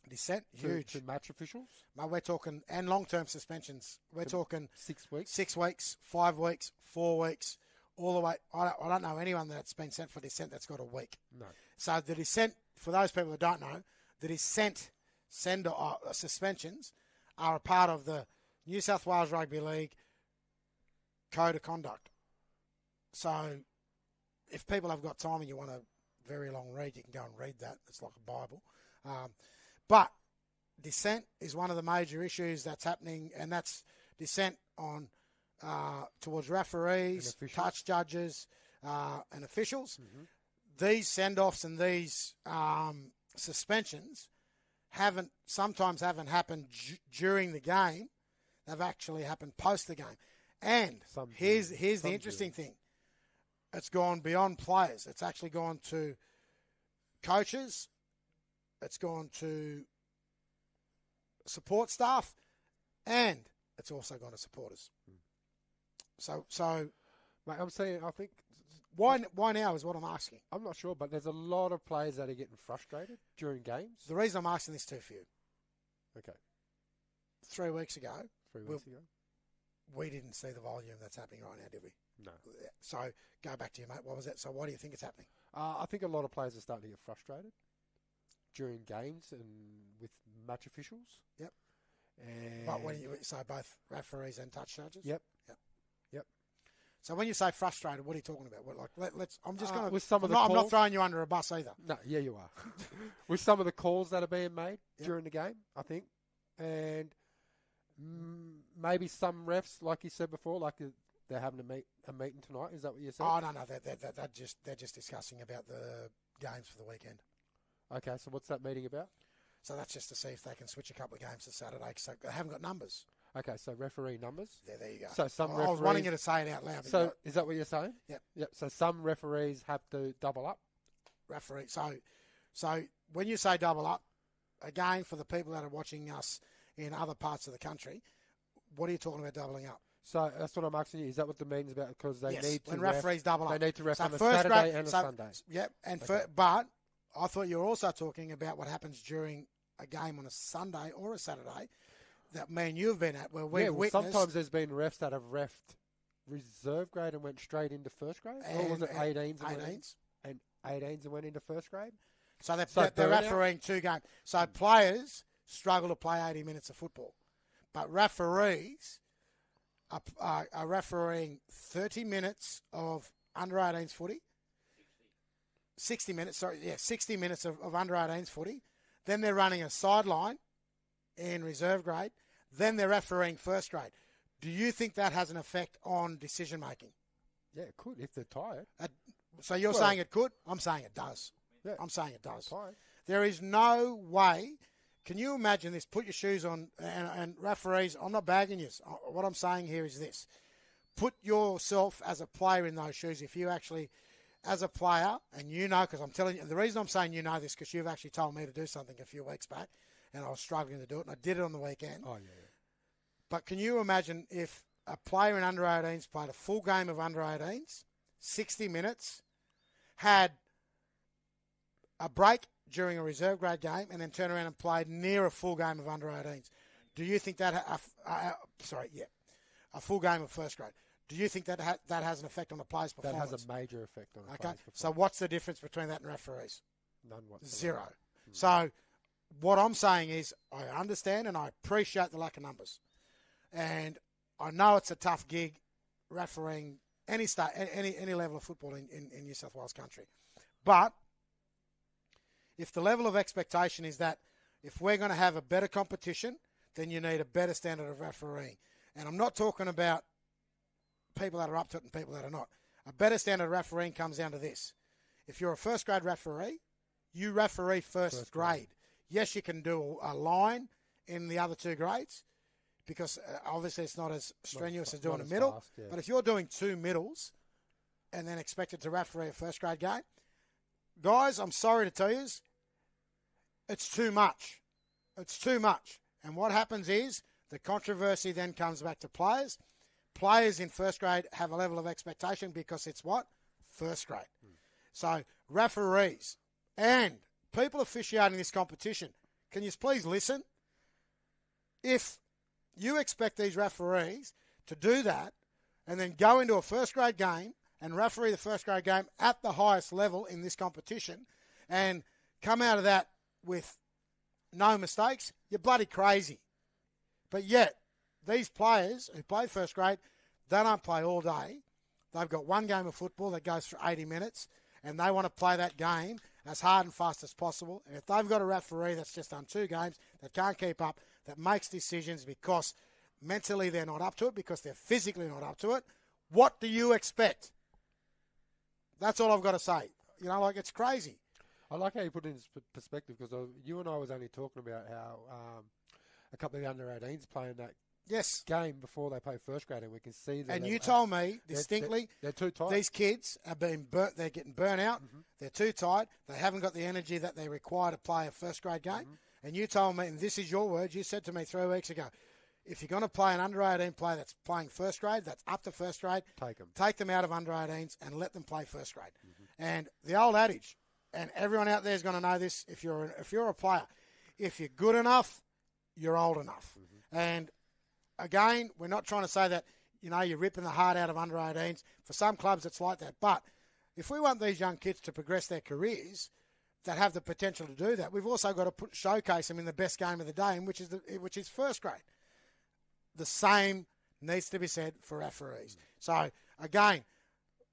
S2: Dissent, huge.
S1: To match officials.
S2: Mate, we're talking, and long-term suspensions. We're talking
S1: 6 weeks.
S2: 6 weeks, 5 weeks, 4 weeks, all the way. I don't know anyone that's been sent for dissent that's got a week.
S1: No.
S2: So the dissent, for those people that don't know, the dissent suspensions are a part of the New South Wales Rugby League Code of Conduct. So if people have got time and you want a very long read, you can go and read that. It's like a Bible. But dissent is one of the major issues that's happening, and that's dissent on towards referees, touch judges, and officials.
S1: Mm-hmm.
S2: These send-offs and these suspensions sometimes haven't happened during the game. They've actually happened post the game. And here's the interesting thing. It's gone beyond players. It's actually gone to coaches. It's gone to support staff, and it's also gone to supporters. So,
S1: mate, I'm saying, I think,
S2: why now is what I'm asking.
S1: I'm not sure, but there's a lot of players that are getting frustrated during games.
S2: The reason I'm asking this too for you.
S1: Okay.
S2: 3 weeks ago.
S1: 3 weeks ago.
S2: We didn't see the volume that's happening right now, did we?
S1: No.
S2: So, go back to you, mate. What was that? So, why do you think it's happening?
S1: I think a lot of players are starting to get frustrated during games and with match officials.
S2: Yep.
S1: And
S2: But when you say both referees and touch judges?
S1: Yep.
S2: So when you say frustrated, what are you talking about? What, let's. I'm just going to.
S1: With some of the
S2: I'm not
S1: calls,
S2: throwing you under a bus either.
S1: No, yeah, you are. With some of the calls that are being made during the game, I think, and maybe some refs, like you said before, like they're having a meeting tonight. Is that what you said?
S2: Oh no, they're just discussing about the games for the weekend.
S1: Okay, so what's that meeting about?
S2: So that's just to see if they can switch a couple of games to Saturday because they haven't got numbers.
S1: Okay, so referee numbers.
S2: Yeah, there you go.
S1: So some referees,
S2: I was wanting you to say it out loud.
S1: So is that what you're saying?
S2: Yep.
S1: Yep. So some referees have to double up.
S2: Referee. So when you say double up, again, for the people that are watching us in other parts of the country, what are you talking about doubling up?
S1: So that's what I'm asking you. Is that what the meeting's about? Because they need to
S2: when referees double up.
S1: They need to ref on a Saturday and a Sunday.
S2: Yep. But I thought you were also talking about what happens during a game on a Sunday or a Saturday that me and you have been at, where we've witnessed.
S1: Sometimes there's been refs that have refed reserve grade and went straight into first grade. Or was it 18s? And 18s and went into first grade?
S2: So they're refereeing 2 games. So players struggle to play 80 minutes of football. But referees are refereeing 30 minutes of under-18s footy. 60 minutes, 60 minutes of under-18s footy. Then they're running a sideline in reserve grade. Then they're refereeing first grade. Do you think that has an effect on decision-making?
S1: Yeah, it could if they're tired.
S2: So you're saying it could? I'm saying it does.
S1: Yeah.
S2: I'm saying it does.
S1: Tired.
S2: There is no way. Can you imagine this? Put your shoes on, and referees, I'm not bagging you. What I'm saying here is this. Put yourself as a player in those shoes. If you actually, as a player, and you know, because I'm telling you, the reason I'm saying you know this, because you've actually told me to do something a few weeks back, and I was struggling to do it, and I did it on the weekend.
S1: Oh, yeah.
S2: But can you imagine if a player in under-18s played a full game of under-18s, 60 minutes, had a break during a reserve grade game, and then turned around and played near a full game of under-18s? Do you think that a full game of first grade? Do you think that has an effect on the player's performance?
S1: That has a major effect on the player's performance.
S2: So what's the difference between that and referees?
S1: None whatsoever.
S2: 0. So what I'm saying is I understand and I appreciate the lack of numbers. And I know it's a tough gig refereeing any level of football in New South Wales country. But if the level of expectation is that if we're going to have a better competition, then you need a better standard of refereeing. And I'm not talking about people that are up to it and people that are not. A better standard of refereeing comes down to this. If you're a first grade referee, you referee first grade. Yes, you can do a line in the other 2 grades because obviously it's not as strenuous as doing a middle.
S1: Fast, yeah.
S2: But if you're doing 2 middles and then expected to referee a first grade game, guys, I'm sorry to tell you, it's too much. It's too much. And what happens is the controversy then comes back to players. Players in first grade have a level of expectation because it's what? First grade. So referees and people officiating this competition, can you please listen? If you expect these referees to do that and then go into a first grade game and referee the first grade game at the highest level in this competition and come out of that with no mistakes, you're bloody crazy. But yet, these players who play first grade, they don't play all day. They've got 1 game of football that goes for 80 minutes, and they want to play that game as hard and fast as possible. And if they've got a referee that's just done 2 games, that can't keep up, that makes decisions because mentally they're not up to it because they're physically not up to it. What do you expect? That's all I've got to say. You know, like, it's crazy.
S1: I like how you put it in perspective because you and I was only talking about how a couple of the under-18s playing that game before they play first grade, and we can see that.
S2: And you told me distinctly
S1: they're too tight.
S2: These kids are being burnt. They're getting burnt out. Mm-hmm. They're too tight. They haven't got the energy that they require to play a first grade game. Mm-hmm. And you told me, and this is your words, you said to me 3 weeks ago, if you're going to play an under-18 player that's playing first grade, that's up to first grade, take them out of under-18s and let them play first grade. Mm-hmm. And the old adage, and everyone out there is going to know this, if you're a player, if you're good enough, you're old enough. Mm-hmm. And again, we're not trying to say that, you know, you're ripping the heart out of under-18s. For some clubs, it's like that. But if we want these young kids to progress their careers that have the potential to do that, we've also got to showcase them in the best game of the day, which is first grade. The same needs to be said for referees. So, again,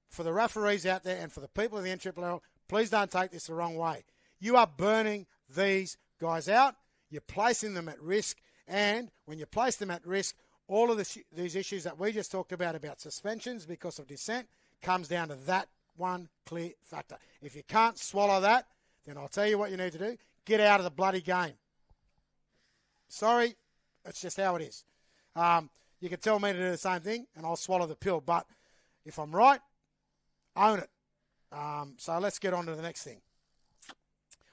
S2: for the referees out there and for the people of the NRRRL, please don't take this the wrong way. You are burning these guys out. You're placing them at risk. And when you place them at risk, all of these issues that we just talked about suspensions because of dissent, comes down to that one clear factor. If you can't swallow that, then I'll tell you what you need to do. Get out of the bloody game. Sorry, it's just how it is. You can tell me to do the same thing, and I'll swallow the pill. But if I'm right, own it. So let's get on to the next thing.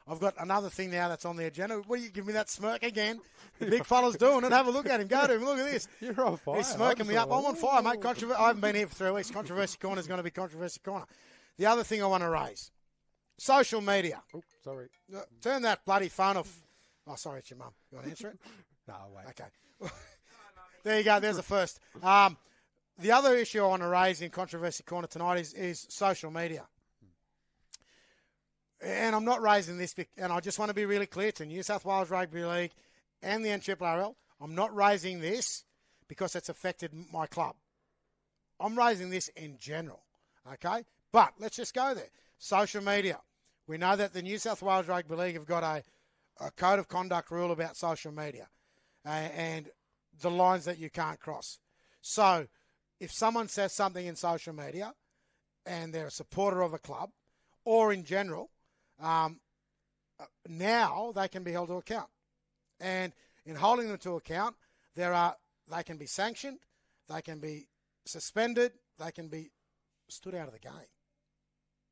S2: I've got another thing now that's on the agenda. What, you give me that smirk again? The big fella's doing it. Have a look at him. Go to him. Look at this.
S1: You're on fire.
S2: He's smirking me up. I'm on fire, mate. I haven't been here for 3 weeks. Controversy Corner is going to be Controversy Corner. The other thing I want to raise, social media.
S1: Oh, sorry.
S2: Turn that bloody phone off. Oh, sorry, it's your mum. You want to answer it?
S1: No, wait.
S2: Okay. There you go. There's the first. The other issue I want to raise in Controversy Corner tonight is social media. And I'm not raising this, and I just want to be really clear to New South Wales Rugby League and the NRRRL, I'm not raising this because it's affected my club. I'm raising this in general, okay? But let's just go there. Social media. We know that the New South Wales Rugby League have got a code of conduct rule about social media and the lines that you can't cross. So if someone says something in social media and they're a supporter of a club or in general, now they can be held to account. And in holding them to account, they can be sanctioned, they can be suspended, they can be stood out of the game.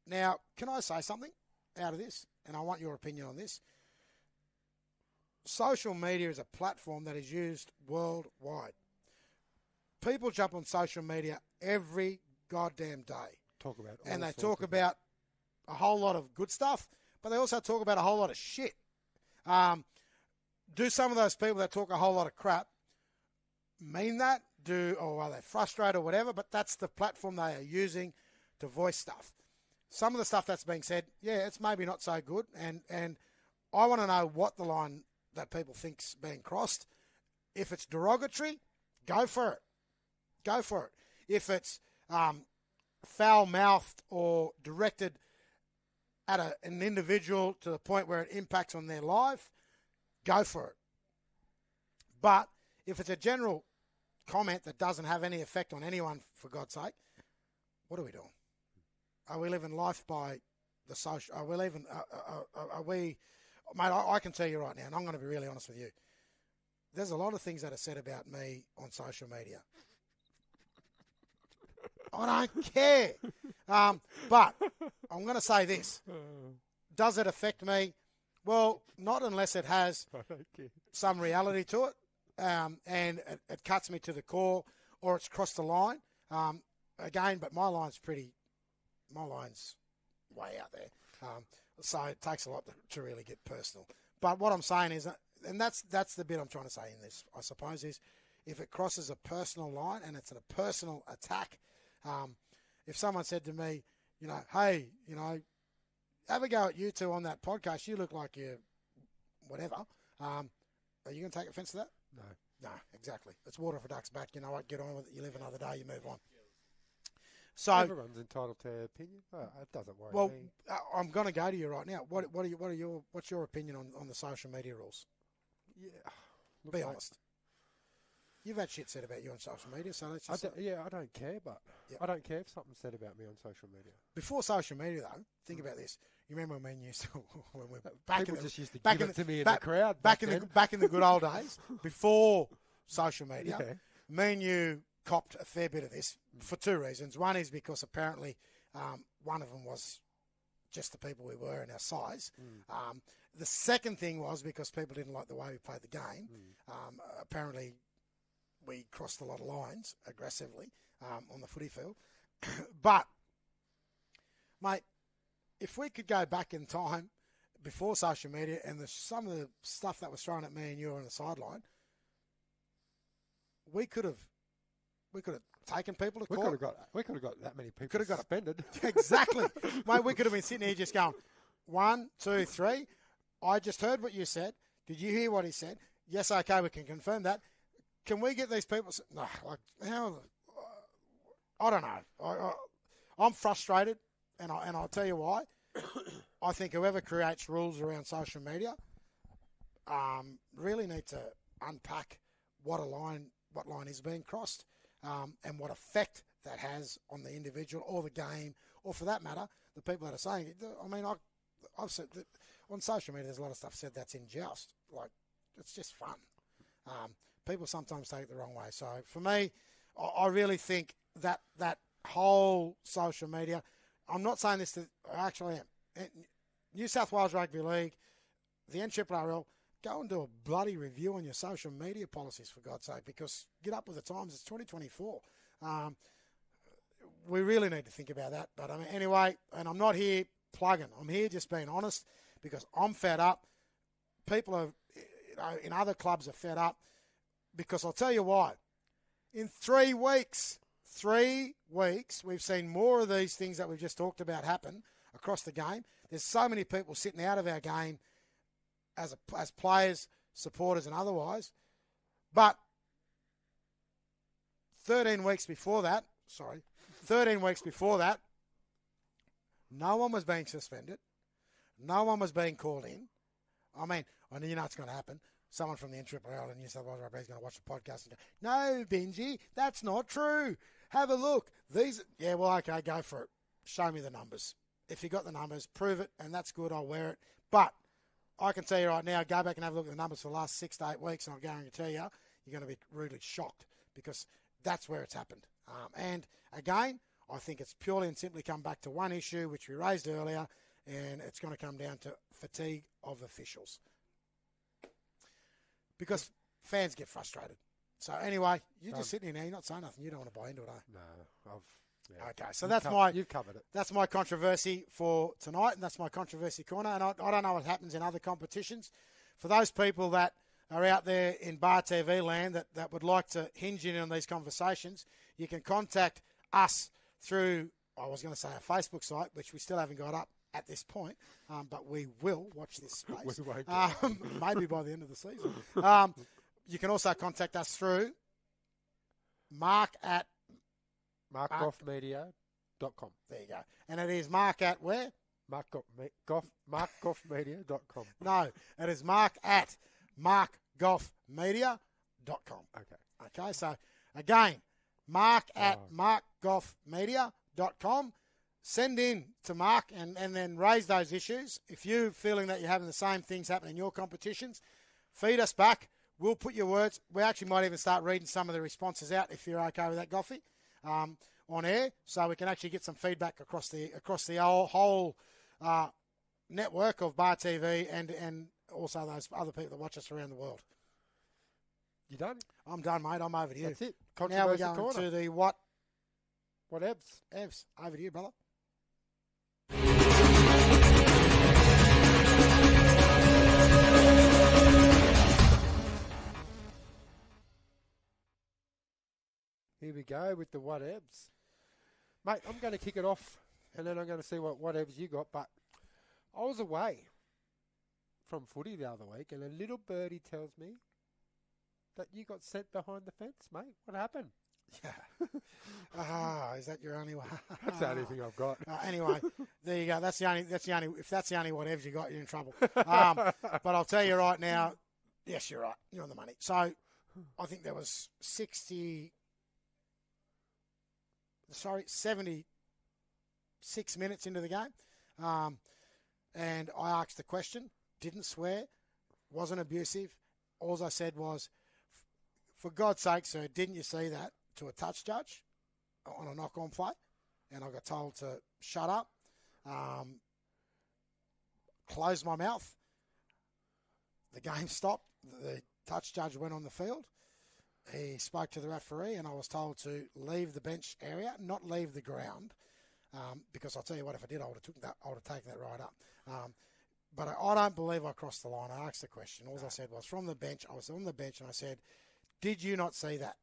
S2: Now, can I say something out of this? And I want your opinion on this. Social media is a platform that is used worldwide. People jump on social media every goddamn day. They talk about a whole lot of good stuff, but they also talk about a whole lot of shit. Do some of those people that talk a whole lot of crap mean that? Or are they frustrated or whatever? But that's the platform they are using to voice stuff. Some of the stuff that's being said, yeah, it's maybe not so good. And I want to know what the line that people think's being crossed. If it's derogatory, go for it. Go for it. If it's foul-mouthed or directed at an individual to the point where it impacts on their life, go for it. But if it's a general comment that doesn't have any effect on anyone, for God's sake, what are we doing? Are we living life by the social? Are we living? Are we? Mate, I can tell you right now, and I'm going to be really honest with you. There's a lot of things that are said about me on social media. I don't care. But I'm going to say this. Does it affect me? Well, not unless it has some reality to it, and it cuts me to the core, or it's crossed the line. Again, but my line's way out there. So it takes a lot to really get personal. But what I'm saying is, and that's the bit I'm trying to say in this, I suppose, is if it crosses a personal line and it's a personal attack. If someone said to me, hey, have a go at you two on that podcast, you look like you're whatever. Are you going to take offence to that? No, exactly. It's water for ducks back. You know what? Get on with it. You live another day. You move on. So
S1: everyone's entitled to their opinion. It doesn't worry me.
S2: Well, I'm going to go to you right now. What's your opinion on the social media rules?
S1: Yeah,
S2: Be honest. You've had shit said about you on social media, so let's just...
S1: I don't care, but I don't care if something's said about me on social media.
S2: Before social media, though, think about this. You remember when we used to... when we
S1: People just used to give it to me in the crowd
S2: back in the good old days, before social media, me and you copped a fair bit of this for two reasons. One is because apparently one of them was just the people we were and our size. The second thing was because people didn't like the way we played the game. Apparently, we crossed a lot of lines aggressively on the footy field. But, mate, if we could go back in time before social media and some of the stuff that was thrown at me and you on the sideline, we could have taken people to court.
S1: We could have got that many people suspended.
S2: Exactly. Mate, we could have been sitting here just going, 1, 2, 3. I just heard what you said. Did you hear what he said? Yes, okay, we can confirm that. Can we get these people... No, I don't know. I'm frustrated, and I'll tell you why. I think whoever creates rules around social media really need to unpack what line is being crossed and what effect that has on the individual or the game, or for that matter, the people that are saying it. I mean, I've said that on social media, there's a lot of stuff said that's unjust. Like, it's just fun. People sometimes take it the wrong way. So for me, I really think that whole social media, I'm not saying this to, I actually am. New South Wales Rugby League, the NRRRL, go and do a bloody review on your social media policies, for God's sake, because get up with the times. It's 2024. We really need to think about that. But I mean, anyway, and I'm not here plugging. I'm here just being honest because I'm fed up. People are, in other clubs are fed up because I'll tell you why. In 3 weeks, we've seen more of these things that we've just talked about happen across the game. There's so many people sitting out of our game as players, supporters and otherwise. But 13 weeks before that, no one was being suspended. No one was being called in. I mean, I know you know it's going to happen. Someone from the NRRRL and New South Wales Rugby is going to watch the podcast and go, no, Benji, that's not true. Have a look. Yeah, well, okay, go for it. Show me the numbers. If you got the numbers, prove it, and that's good, I'll wear it. But I can tell you right now, go back and have a look at the numbers for the last 6 to 8 weeks, and I'm going to tell you, you're going to be really shocked because that's where it's happened. And again, I think it's purely and simply come back to one issue, which we raised earlier, and it's going to come down to fatigue of officials. Because fans get frustrated. So anyway, you're just sitting here now, you're not saying nothing. You don't want to buy into it, eh?
S1: No,
S2: Yeah. Okay, so
S1: you've covered it.
S2: That's my controversy for tonight, and that's my controversy corner. And I don't know what happens in other competitions. For those people that are out there in Bar TV land that would like to hinge in on these conversations, you can contact us through, I was going to say a Facebook site, which we still haven't got up at this point, but we will watch this space. Maybe by the end of the season. You can also contact us through
S1: markgoffmedia.com.
S2: There you go. And it is Mark at where?
S1: markgoffmedia.com.
S2: No, it is Mark at markgoffmedia.com. Okay, so again, Mark at markgoffmedia.com. Send in to Mark and then raise those issues. If you're feeling that you're having the same things happen in your competitions, feed us back. We'll put your words. We actually might even start reading some of the responses out if you're okay with that, Goffy, on air, so we can actually get some feedback across the whole network of Bar TV and also those other people that watch us around the world.
S1: You done?
S2: I'm done, mate. I'm over to you.
S1: That's it.
S2: Now we're going to the what?
S1: What Evs?
S2: Evs, over to you, brother.
S1: Here we go with the whatevs. Mate, I'm going to kick it off and then I'm going to see what whatevs you got. But I was away from footy the other week and a little birdie tells me that you got sent behind the fence, mate. What happened?
S2: Yeah. Is that your only one?
S1: That's the only thing I've got.
S2: Anyway, there you go. If that's the only whatevs you got, you're in trouble. But I'll tell you right now, yes, you're right. You're on the money. So I think there was 76 minutes into the game. And I asked the question, didn't swear, wasn't abusive. All I said was, for God's sake, sir, didn't you see that to a touch judge on a knock-on play? And I got told to shut up, close my mouth. The game stopped. The touch judge went on the field. He spoke to the referee, and I was told to leave the bench area, not leave the ground, because I'll tell you what, if I did, I would have taken that right up. But I don't believe I crossed the line. I asked the question. All I said was, from the bench, I was on the bench, and I said, did you not see that?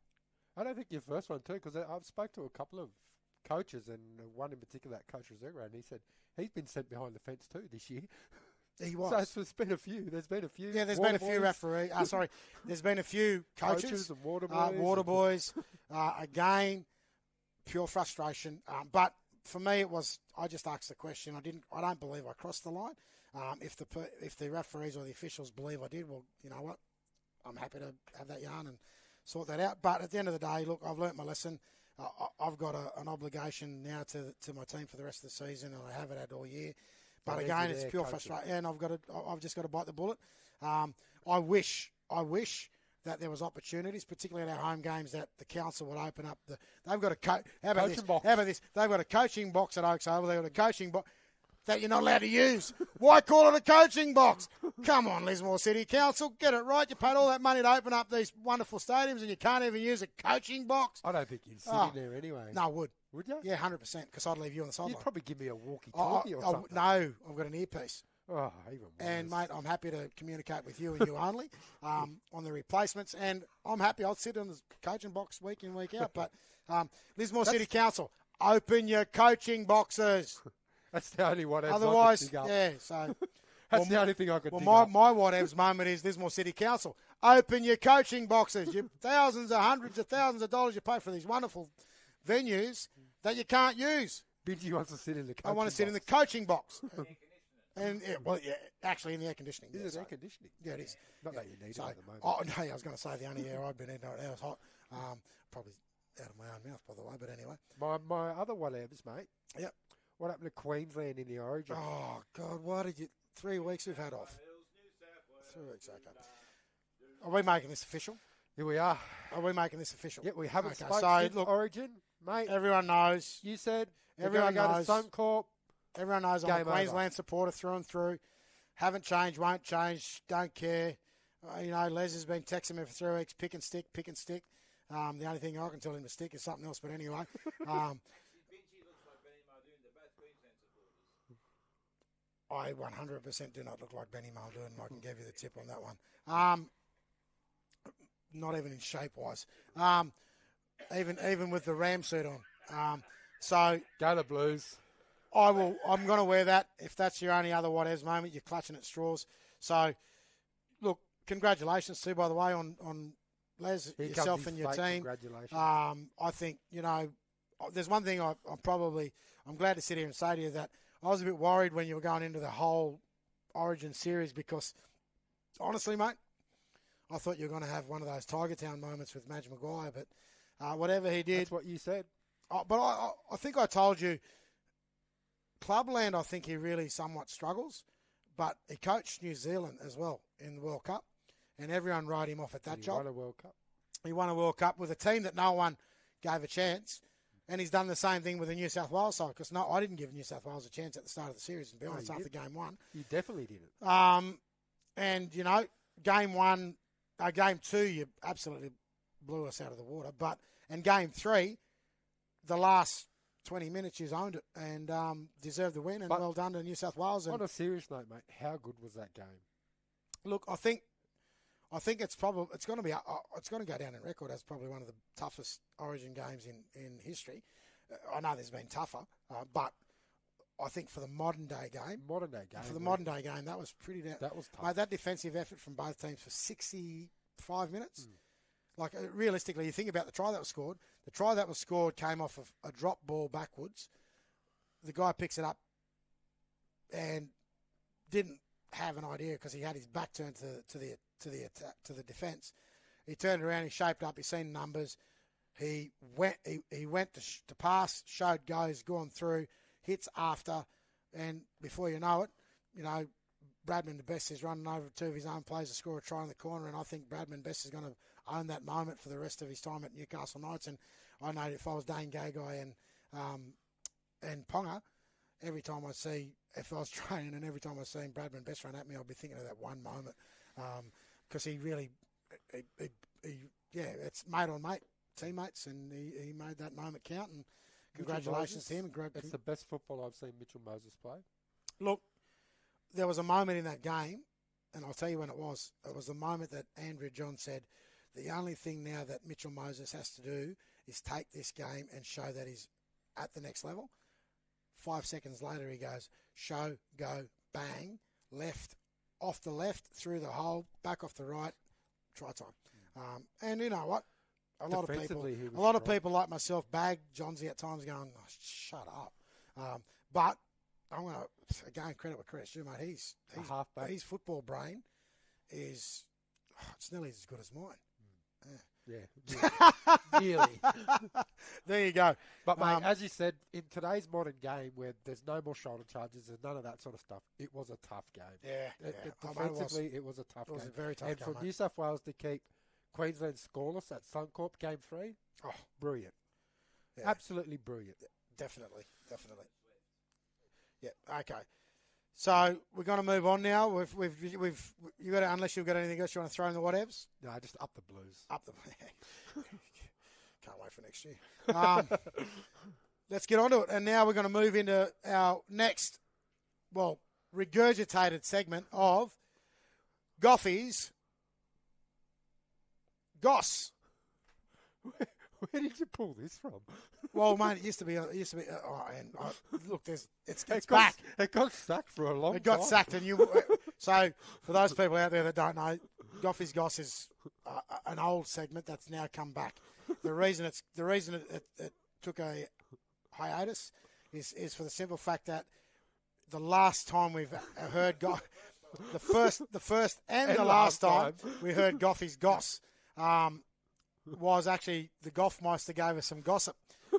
S1: I don't think your first one too, because I've spoke to a couple of coaches, and one in particular, that coach Rezegra, and he said he's been sent behind the fence too this year.
S2: He was.
S1: So there's been a few. There's been a few.
S2: Yeah, there's been a few referees. There's been a few coaches
S1: and water
S2: boys. Again, pure frustration. But for me, it was. I just asked the question. I don't believe I crossed the line. If the referees or the officials believe I did, well, you know what? I'm happy to have that yarn and sort that out. But at the end of the day, look, I've learnt my lesson. I've got an obligation now to my team for the rest of the season, and I have it had all year. But again, it's pure frustration, and I've just got to bite the bullet. I wish that there was opportunities, particularly at our home games, that the council would open up they've got a how about this? They've got a coaching box at Oaks Oval. They've got a coaching box that you're not allowed to use. Why call it a coaching box? Come on, Lismore City Council, get it right. You paid all that money to open up these wonderful stadiums, and you can't even use a coaching box.
S1: I don't think you'd sit in there anyway.
S2: No, I would.
S1: Would you?
S2: Yeah, 100%, because I'd leave you on the sideline.
S1: You'd probably give me a walkie-talkie or something.
S2: No, I've got an earpiece.
S1: Oh, even worse.
S2: And, mate, I'm happy to communicate with you and you only on the replacements. And I'm happy. I'll sit in the coaching box week in, week out. But Lismore City Council, open your coaching boxes.
S1: That's the only one.
S2: Otherwise, yeah. So
S1: that's the only thing I could.
S2: Well, my whatevs moment is Lismore City Council, open your coaching boxes. You thousands, hundreds of thousands of dollars you pay for these wonderful venues that you can't use.
S1: Bingy wants to sit in the coaching box.
S2: I want to sit in the coaching box. And actually in the air conditioning.
S1: Is it air conditioning?
S2: Yeah, it is.
S1: Not that you need it at the moment.
S2: Oh, no, I was going to say the only air I've been in, it was hot. Probably out of my own mouth, by the way, but anyway.
S1: My other whatevs, mate.
S2: Yep.
S1: What happened to Queensland in the Origin?
S2: Oh, God, why did you... 3 weeks we've had off. 3 weeks, okay. Are we making this official?
S1: Here we are.
S2: Are we making this official?
S1: Yeah, we haven't
S2: okay,
S1: spoken since Origin, mate.
S2: Everyone knows.
S1: You said
S2: everyone knows.
S1: Go to Suncorp.
S2: Everyone knows I'm a Queensland supporter through and through. Haven't changed, won't change, don't care. Les has been texting me for 3 weeks, pick and stick. The only thing I can tell him to stick is something else, but anyway. I 100% do not look like Benny Muldoon. I can give you the tip on that one. Not even in shape-wise. Even with the Ram suit on. So
S1: go to Blues.
S2: I'm going to wear that. If that's your only other whatevs moment, you're clutching at straws. So, look, congratulations too, by the way, on Les, yourself and your team.
S1: Congratulations.
S2: I think, there's one thing I'm glad to sit here and say to you that I was a bit worried when you were going into the whole Origin series because, honestly, mate, I thought you were going to have one of those Tiger Town moments with Madge Maguire, but whatever he did.
S1: That's what you said.
S2: But I think I told you, Clubland, I think he really somewhat struggles, but he coached New Zealand as well in the World Cup, and everyone wrote him off at that job.
S1: He won a World Cup.
S2: He won a World Cup with a team that no one gave a chance. And he's done the same thing with the New South Wales side because I didn't give New South Wales a chance at the start of the series, and be honest, after game one.
S1: You definitely didn't.
S2: And, game two, you absolutely blew us out of the water. And game three, the last 20 minutes, you owned it and deserved the win, and well done to New South Wales. And
S1: on a serious note, mate, how good was that game?
S2: Look, I think it's going to go down in record as probably one of the toughest Origin games in history. I know there's been tougher, but I think for the modern day game, that was pretty.
S1: That was tough.
S2: Mate, that defensive effort from both teams for 65 minutes. Like realistically, you think about the try that was scored. The try that was scored came off of a drop ball backwards. The guy picks it up and didn't have an idea because he had his back turned to the defence, He turned around, he shaped up, he's seen numbers. He went to pass, showed goes, gone through, hits after, and before you know it, Bradman Best is running over two of his own players to score a try in the corner, and I think Bradman Best is going to own that moment for the rest of his time at Newcastle Knights. And I know if I was Dane Gagai and Ponga, if I was training and every time I was seeing Bradman Best run at me, I'd be thinking of that one moment, because he really, it's mate on mate, teammates, and he made that moment count. And congratulations to him.
S1: It's the best football I've seen Mitchell Moses play.
S2: Look, there was a moment in that game, and I'll tell you when it was. It was the moment that Andrew John said, the only thing now that Mitchell Moses has to do is take this game and show that he's at the next level. 5 seconds later, he goes, show, go, bang, left, off the left, through the hole, back off the right, try time. And you know what? A lot of people like myself bag Johnsy at times going, oh, shut up. But I'm going to, again, credit where credit's due, mate. His football brain is, it's nearly as good as mine.
S1: Yeah. Really.
S2: There you go.
S1: But, mate, as you said, in today's modern game where there's no more shoulder charges and none of that sort of stuff, it was a tough game.
S2: Yeah.
S1: Defensively, it was a tough game.
S2: It was a very tough game,
S1: And for
S2: mate.
S1: New South Wales to keep Queensland scoreless at Suncorp Game 3, brilliant. Yeah. Absolutely brilliant.
S2: Definitely. Yeah, okay. So we're going to move on now. You got unless you've got anything else you want to throw in the whatevs?
S1: No, just up the Blues.
S2: Can't wait for next year. Let's get on to it. And now we're going to move into our next, regurgitated segment of Goffy's Goss.
S1: Where did you pull this from?
S2: Well, mate, it used to be. Look, it's back.
S1: It got sacked for a long time.
S2: It got sacked, and So, for those people out there that don't know, Goffy's Goss is an old segment that's now come back. The reason it took a hiatus is for the simple fact that the last time we've heard the first and the last time we heard Goffy's Goss was actually the Golfmeister gave us some gossip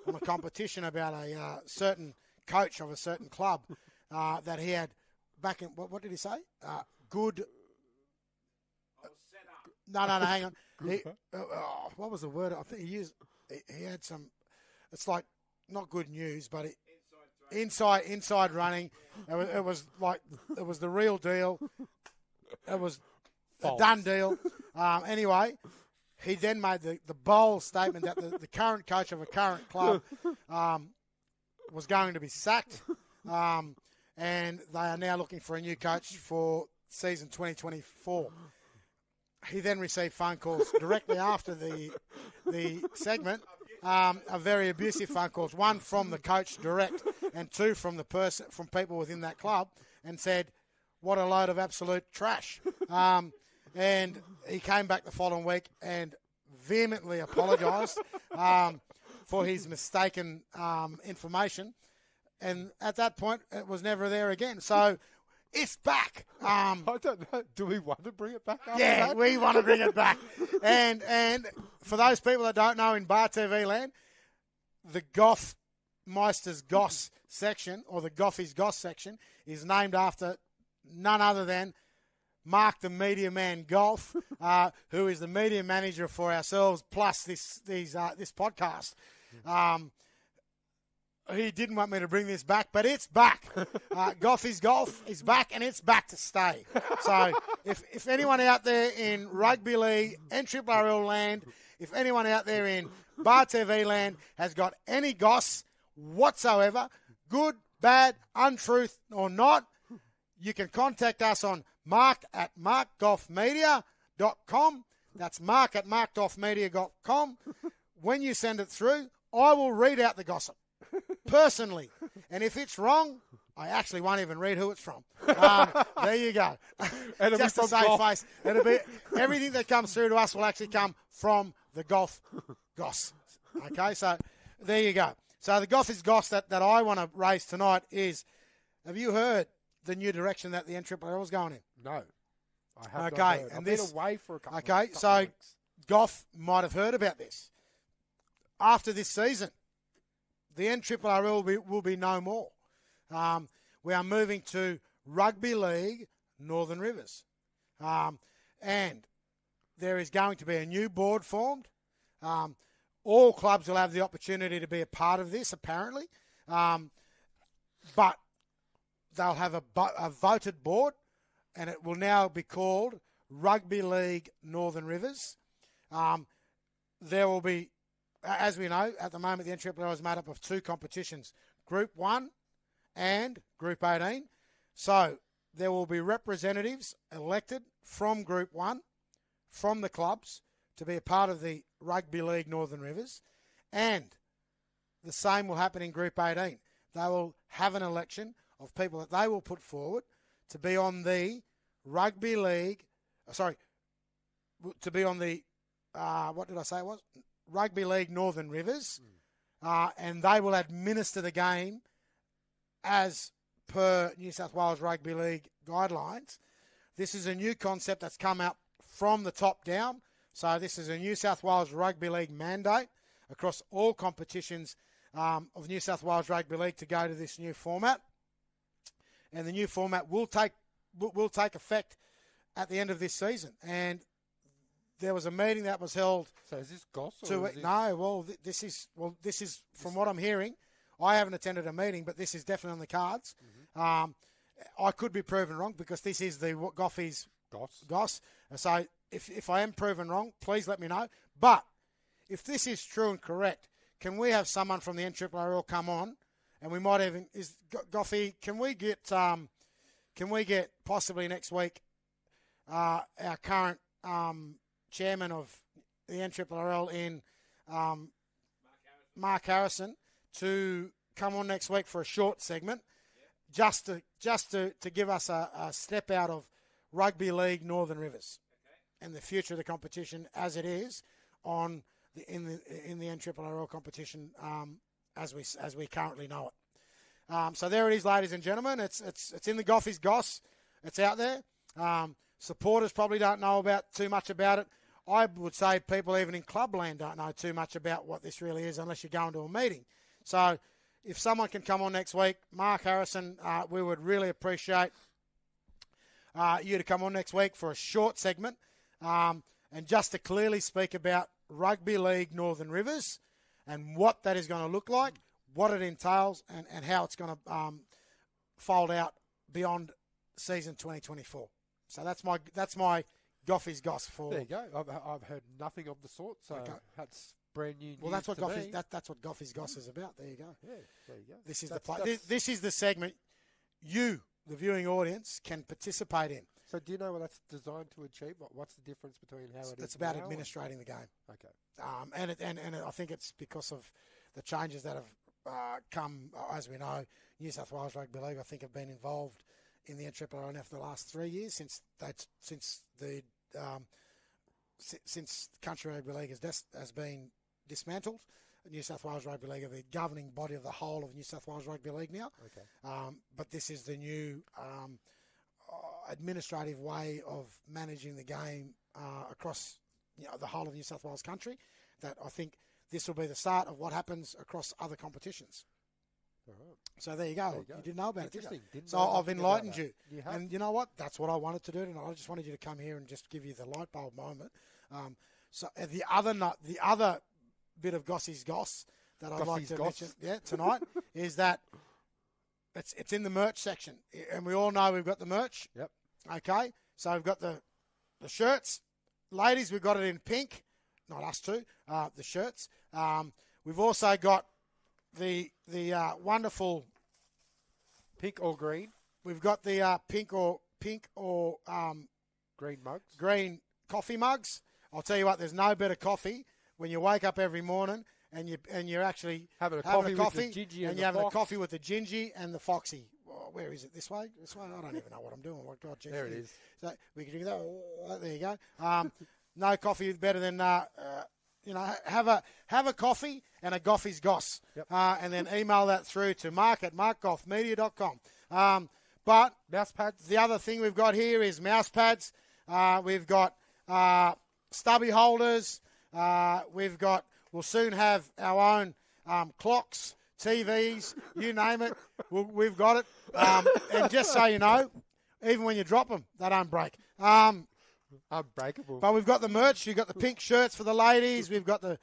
S2: on a competition about a certain coach of a certain club that he had back in, what did he say? Good. No, hang on. What was the word? I think he had some, it's like not good news, but inside running. It was the real deal. It was a done deal. Anyway, he then made the bold statement that the current coach of a current club was going to be sacked, and they are now looking for a new coach for season 2024. He then received phone calls directly after the segment, a very abusive phone calls, one from the coach direct and two from from people within that club, and said, "What a load of absolute trash." And he came back the following week and vehemently apologised for his mistaken information. And at that point, it was never there again. So it's back.
S1: I don't know. Do we want to bring it back?
S2: Yeah, we want to bring it back. And for those people that don't know, in Bar TV land, the Goffmeister's Goss section, or the Goffy's Goss section, is named after none other than Mark the Media Man Golf, who is the media manager for ourselves, plus this podcast. He didn't want me to bring this back, but it's back. Goffy's Golf is back, and it's back to stay. So if anyone out there in Rugby League, NRRRL land, if anyone out there in Bar TV land has got any goss whatsoever, good, bad, untruth or not, you can contact us on mark@markgolfmedia.com. That's mark@markgolfmedia.com. When you send it through, I will read out the gossip personally. And if it's wrong, I actually won't even read who it's from. There you go. Just to save face. It'll be, everything that comes through to us will actually come from the Golf Goss. Okay, so there you go. So the Goffy's Goss that I want to raise tonight is, have you heard the new direction that the NRRRL is going in?
S1: No, I have not heard.
S2: And
S1: I've been away for a couple of weeks.
S2: Goff might have heard about this. After this season, the NRRRL will be no more. We are moving to Rugby League Northern Rivers. And there is going to be a new board formed. All clubs will have the opportunity to be a part of this, apparently. But they'll have a voted board, and it will now be called Rugby League Northern Rivers. There will be, as we know, at the moment the NRRRL is made up of two competitions, Group 1 and Group 18. So there will be representatives elected from Group 1, from the clubs, to be a part of the Rugby League Northern Rivers. And the same will happen in Group 18. They will have an election of people that they will put forward to be on the Rugby League, to be on the, what did I say it was? Rugby League Northern Rivers. And they will administer the game as per New South Wales Rugby League guidelines. This is a new concept that's come out from the top down. So this is a New South Wales Rugby League mandate across all competitions of New South Wales Rugby League to go to this new format. And the new format will take effect at the end of this season. And there was a meeting that was held.
S1: So is this Goss?
S2: No, this is from what I'm hearing. I haven't attended a meeting, but this is definitely on the cards. Mm-hmm. I could be proven wrong because this is the Goffy's Goss. So if I am proven wrong, please let me know. But if this is true and correct, can we have someone from the NRRRL come on, and we might even Goffy? Can we get possibly next week our current chairman of the NRRRL in Mark Harrison to come on next week for a short segment, just to give us a step out of Rugby League Northern Rivers and the future of the competition as it is in the NRRRL competition as we currently know it. So there it is, ladies and gentlemen. It's in the Goffy's Goss. It's out there. Supporters probably don't know too much about it. I would say people even in clubland don't know too much about what this really is unless you're going to a meeting. So if someone can come on next week, Mark Harrison, we would really appreciate you to come on next week for a short segment and just to clearly speak about Rugby League Northern Rivers and what that is going to look like, what it entails, and how it's going to fold out beyond season 2024. So that's my Goffy's Goss for.
S1: There you go. I've heard nothing of the sort, so that's brand new.
S2: Well, that's what Goffy's Goss is about. There you go.
S1: Yeah, there you go.
S2: This is this is the segment you, the viewing audience, can participate in.
S1: So do you know what that's designed to achieve? What's the difference between how it is?
S2: It's about administrating the game.
S1: Okay.
S2: And I think it's because of the changes that have come, as we know, New South Wales Rugby League, I think, have been involved in the NRRRL for the last 3 years since Country Rugby League has been dismantled. New South Wales Rugby League are the governing body of the whole of New South Wales Rugby League now.
S1: Okay.
S2: But this is the new administrative way of managing the game across the whole of New South Wales country. That I think this will be the start of what happens across other competitions.
S1: Right.
S2: So there you go. You didn't know about it, did you?
S1: So
S2: I've enlightened you.
S1: Have?
S2: And you know what? That's what I wanted to do tonight. I just wanted you to come here and just give you the light bulb moment. So the other bit of Goss's Goss that I'd like to mention tonight is that it's in the merch section. And we all know we've got the merch.
S1: Yep.
S2: Okay. So we've got the shirts. Ladies, we've got it in pink. Not us two. The shirts. We've also got the wonderful
S1: pink or green.
S2: We've got the pink or
S1: green mugs.
S2: Green coffee mugs. I'll tell you what, there's no better coffee when you wake up every morning and you're actually
S1: having a coffee with the gingy
S2: and you're having a coffee with the gingy and the foxy. Oh, where is it? This way? This way? I don't even know what I'm doing. Oh, God,
S1: there it is.
S2: So we can do that. Oh, there you go. No coffee is better than have a coffee and a Goffy's Goss.
S1: Yep.
S2: And then email that through to mark@markgoffmedia.com. But
S1: mouse pads.
S2: The other thing we've got here is mouse pads. We've got stubby holders. We'll soon have our own clocks, TVs, you name it. We've got it. And just so you know, even when you drop them, they don't break.
S1: Unbreakable.
S2: But we've got the merch. You've got the pink shirts for the ladies. We've got the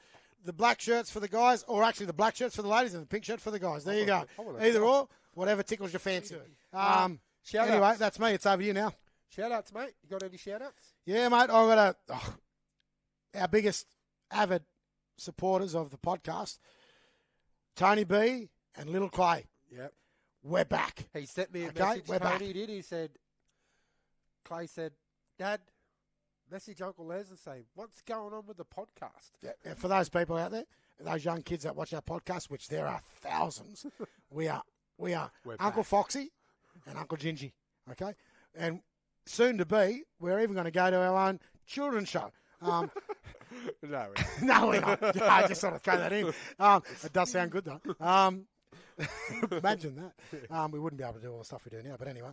S2: black shirts for the guys, or actually the black shirts for the ladies and the pink shirt for the guys. There you go. Either or, whatever tickles your fancy. Anyway, that's me. It's over you now.
S1: Shout-outs, mate. You got any shout-outs?
S2: Yeah, mate. I've got our biggest avid supporters of the podcast, Tony B and Little Clay.
S1: Yep.
S2: We're back.
S1: He sent me a message, Tony did. He said, Clay said, Dad, message Uncle Les and say, what's going on with the podcast?
S2: Yeah, and for those people out there, those young kids that watch our podcast, which there are thousands, we are Uncle Foxy and Uncle Gingy, okay? And soon to be, we're even going to go to our own children's show.
S1: No,
S2: we're not. I just sort of throw that in. It does sound good, though. Imagine that. We wouldn't be able to do all the stuff we do now, but anyway.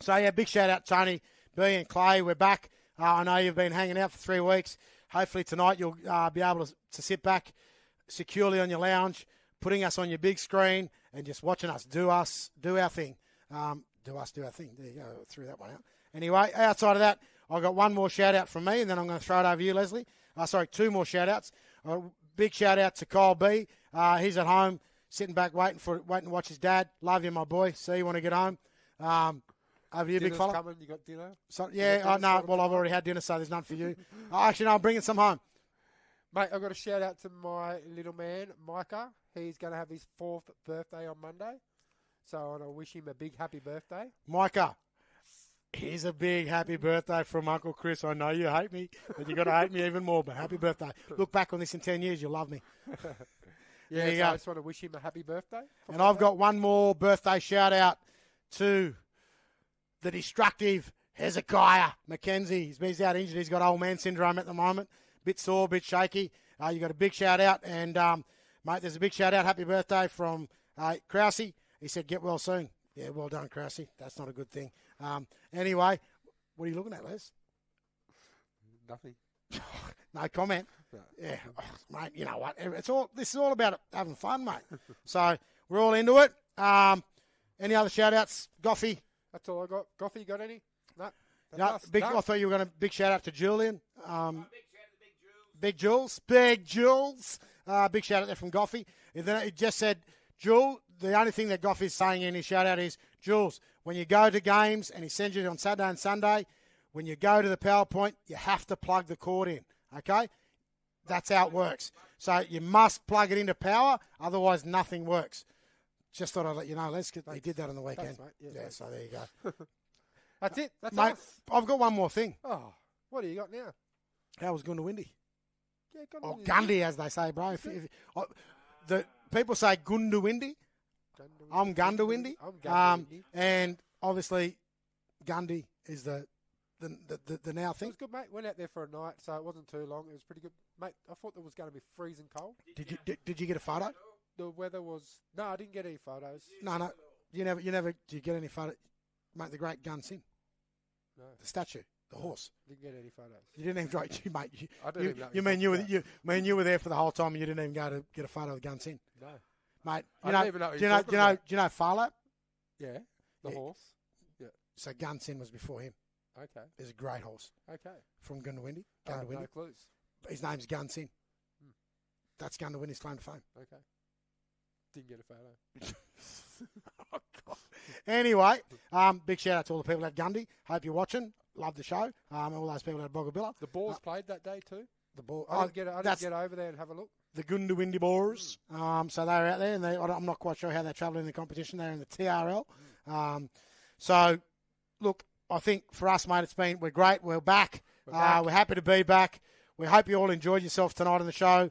S2: So, yeah, big shout-out, Tony B and Clay. We're back. I know you've been hanging out for 3 weeks. Hopefully tonight you'll be able to sit back securely on your lounge, putting us on your big screen and just watching us do our thing. Do our thing. There you go. Threw that one out. Anyway, outside of that, I've got one more shout-out from me, and then I'm going to throw it over to you, Leslie. Two more shout-outs. Big shout-out to Kyle B. He's at home, sitting back, waiting to watch his dad. Love you, my boy. See you when I get home. Over to you, big fella.
S1: Coming. You got dinner?
S2: No. Well, I've already had dinner, so there's none for you. Actually, no, I'm bringing some home.
S1: Mate, I've got a shout-out to my little man, Micah. He's going to have his 4th birthday on Monday. So I want to wish him a big happy birthday.
S2: Micah, here's a big happy birthday from Uncle Chris. I know you hate me, but you're going to hate me even more, but happy birthday. Look back on this in 10 years, you'll love me.
S1: I just want to wish him a happy birthday.
S2: And I've got one more birthday shout-out to the destructive Hezekiah McKenzie. He's out injured. He's got old man syndrome at the moment. Bit sore, bit shaky. You got a big shout-out. And, mate, there's a big shout-out. Happy birthday from Krause. He said, get well soon. Yeah, well done, Krause. That's not a good thing. Anyway, what are you looking at, Les?
S1: Nothing.
S2: No comment.
S1: No.
S2: Yeah, mate, you know what? This is all about having fun, mate. So we're all into it. Any other shout-outs? Goffy?
S1: That's all I got. Goffy, you got any? No.
S2: I thought you were going to big shout-out to Julian. Big Jules. Big shout-out there from Goffy. And then it just said, Jules, the only thing that Goffy's saying in his shout-out is, Jules, when you go to games, and he sends you on Saturday and Sunday, when you go to the PowerPoint, you have to plug the cord in, okay? That's how it works. So you must plug it into power, otherwise nothing works. Just thought I'd let you know, Les, he did that on the weekend.
S1: Thanks, mate.
S2: Yeah, so there you go.
S1: That's it. That's
S2: mate,
S1: us.
S2: I've got one more thing.
S1: Oh, what do you got now?
S2: How was Gundawindi?
S1: Yeah,
S2: Gundy, as they say, bro. The people say Gundawindi. I'm Gundawindi. And obviously, Gundy is the now thing.
S1: It was good, mate. Went out there for a night, so it wasn't too long. It was pretty good, mate. I thought it was going to be freezing cold.
S2: Did you get a photo?
S1: The weather was I didn't get any photos.
S2: No. You never. Did you get any photo? Mate, the great Gun Sin.
S1: No.
S2: The statue, the horse.
S1: Didn't get any photos.
S2: You didn't even drive, mate.
S1: I didn't even know.
S2: You were there for the whole time, and you didn't even go to get a photo of Gun Sin.
S1: No.
S2: Mate,
S1: I don't even know.
S2: Do you know Farlap?
S1: Yeah, the horse. Yeah.
S2: So Gun Sin was before him.
S1: Okay.
S2: He's a great horse.
S1: Okay.
S2: From Gundawindi.
S1: No clues.
S2: His name's Gun Sin. That's Gundawindi's claim to fame.
S1: Okay. Didn't get a photo.
S2: Oh, God. Anyway, big shout out to all the people at Gundy. Hope you're watching. Love the show. All those people at Boggabilla.
S1: The Boars played that day too.
S2: The ball.
S1: I didn't get over there and have a look.
S2: The Gundawindi Boars. So they're out there, and I'm not quite sure how they're travelling in the competition. They're in the TRL. So, look, I think for us, mate, we're great. We're back. We're happy to be back. We hope you all enjoyed yourself tonight on the show.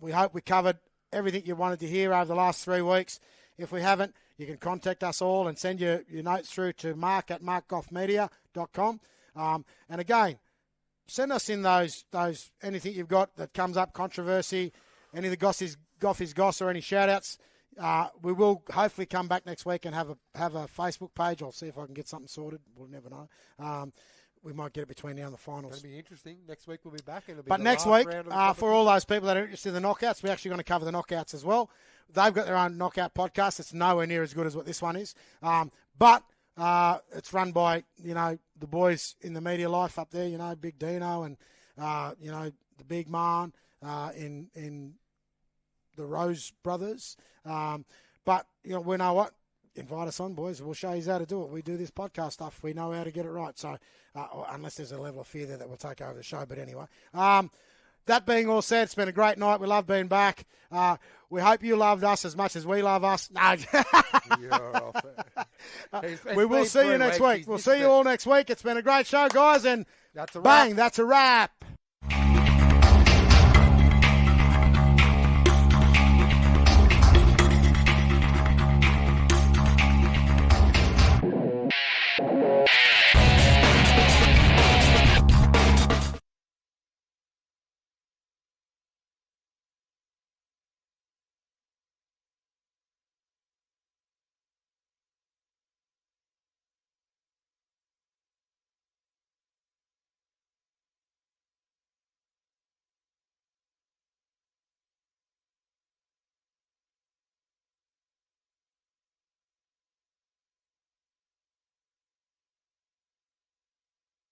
S2: We hope we covered everything you wanted to hear over the last 3 weeks. If we haven't, you can contact us all and send your notes through to mark@markgoffmedia.com. And again, send us in those anything you've got that comes up, controversy, any of the Goffies goss or any shout-outs. We will hopefully come back next week and have a Facebook page. I'll see if I can get something sorted. We'll never know. we might get it between now and the finals.
S1: It's going to be interesting. Next week we'll be back. And
S2: But next week, for all those people that are interested in the knockouts, we're actually going to cover the knockouts as well. They've got their own knockout podcast. It's nowhere near as good as what this one is. But it's run by, the boys in the media life up there, Big Dino and, the Big Man in the Rose Brothers. But, we know what? Invite us on, boys. We'll show you how to do it. We do this podcast stuff. We know how to get it right. So, unless there's a level of fear there that will take over the show. But anyway, that being all said, it's been a great night. We love being back. We hope you loved us as much as we love us. No. We will see you next week. We'll see you all next week. It's been a great show, guys. And
S1: that's a
S2: bang, that's a wrap.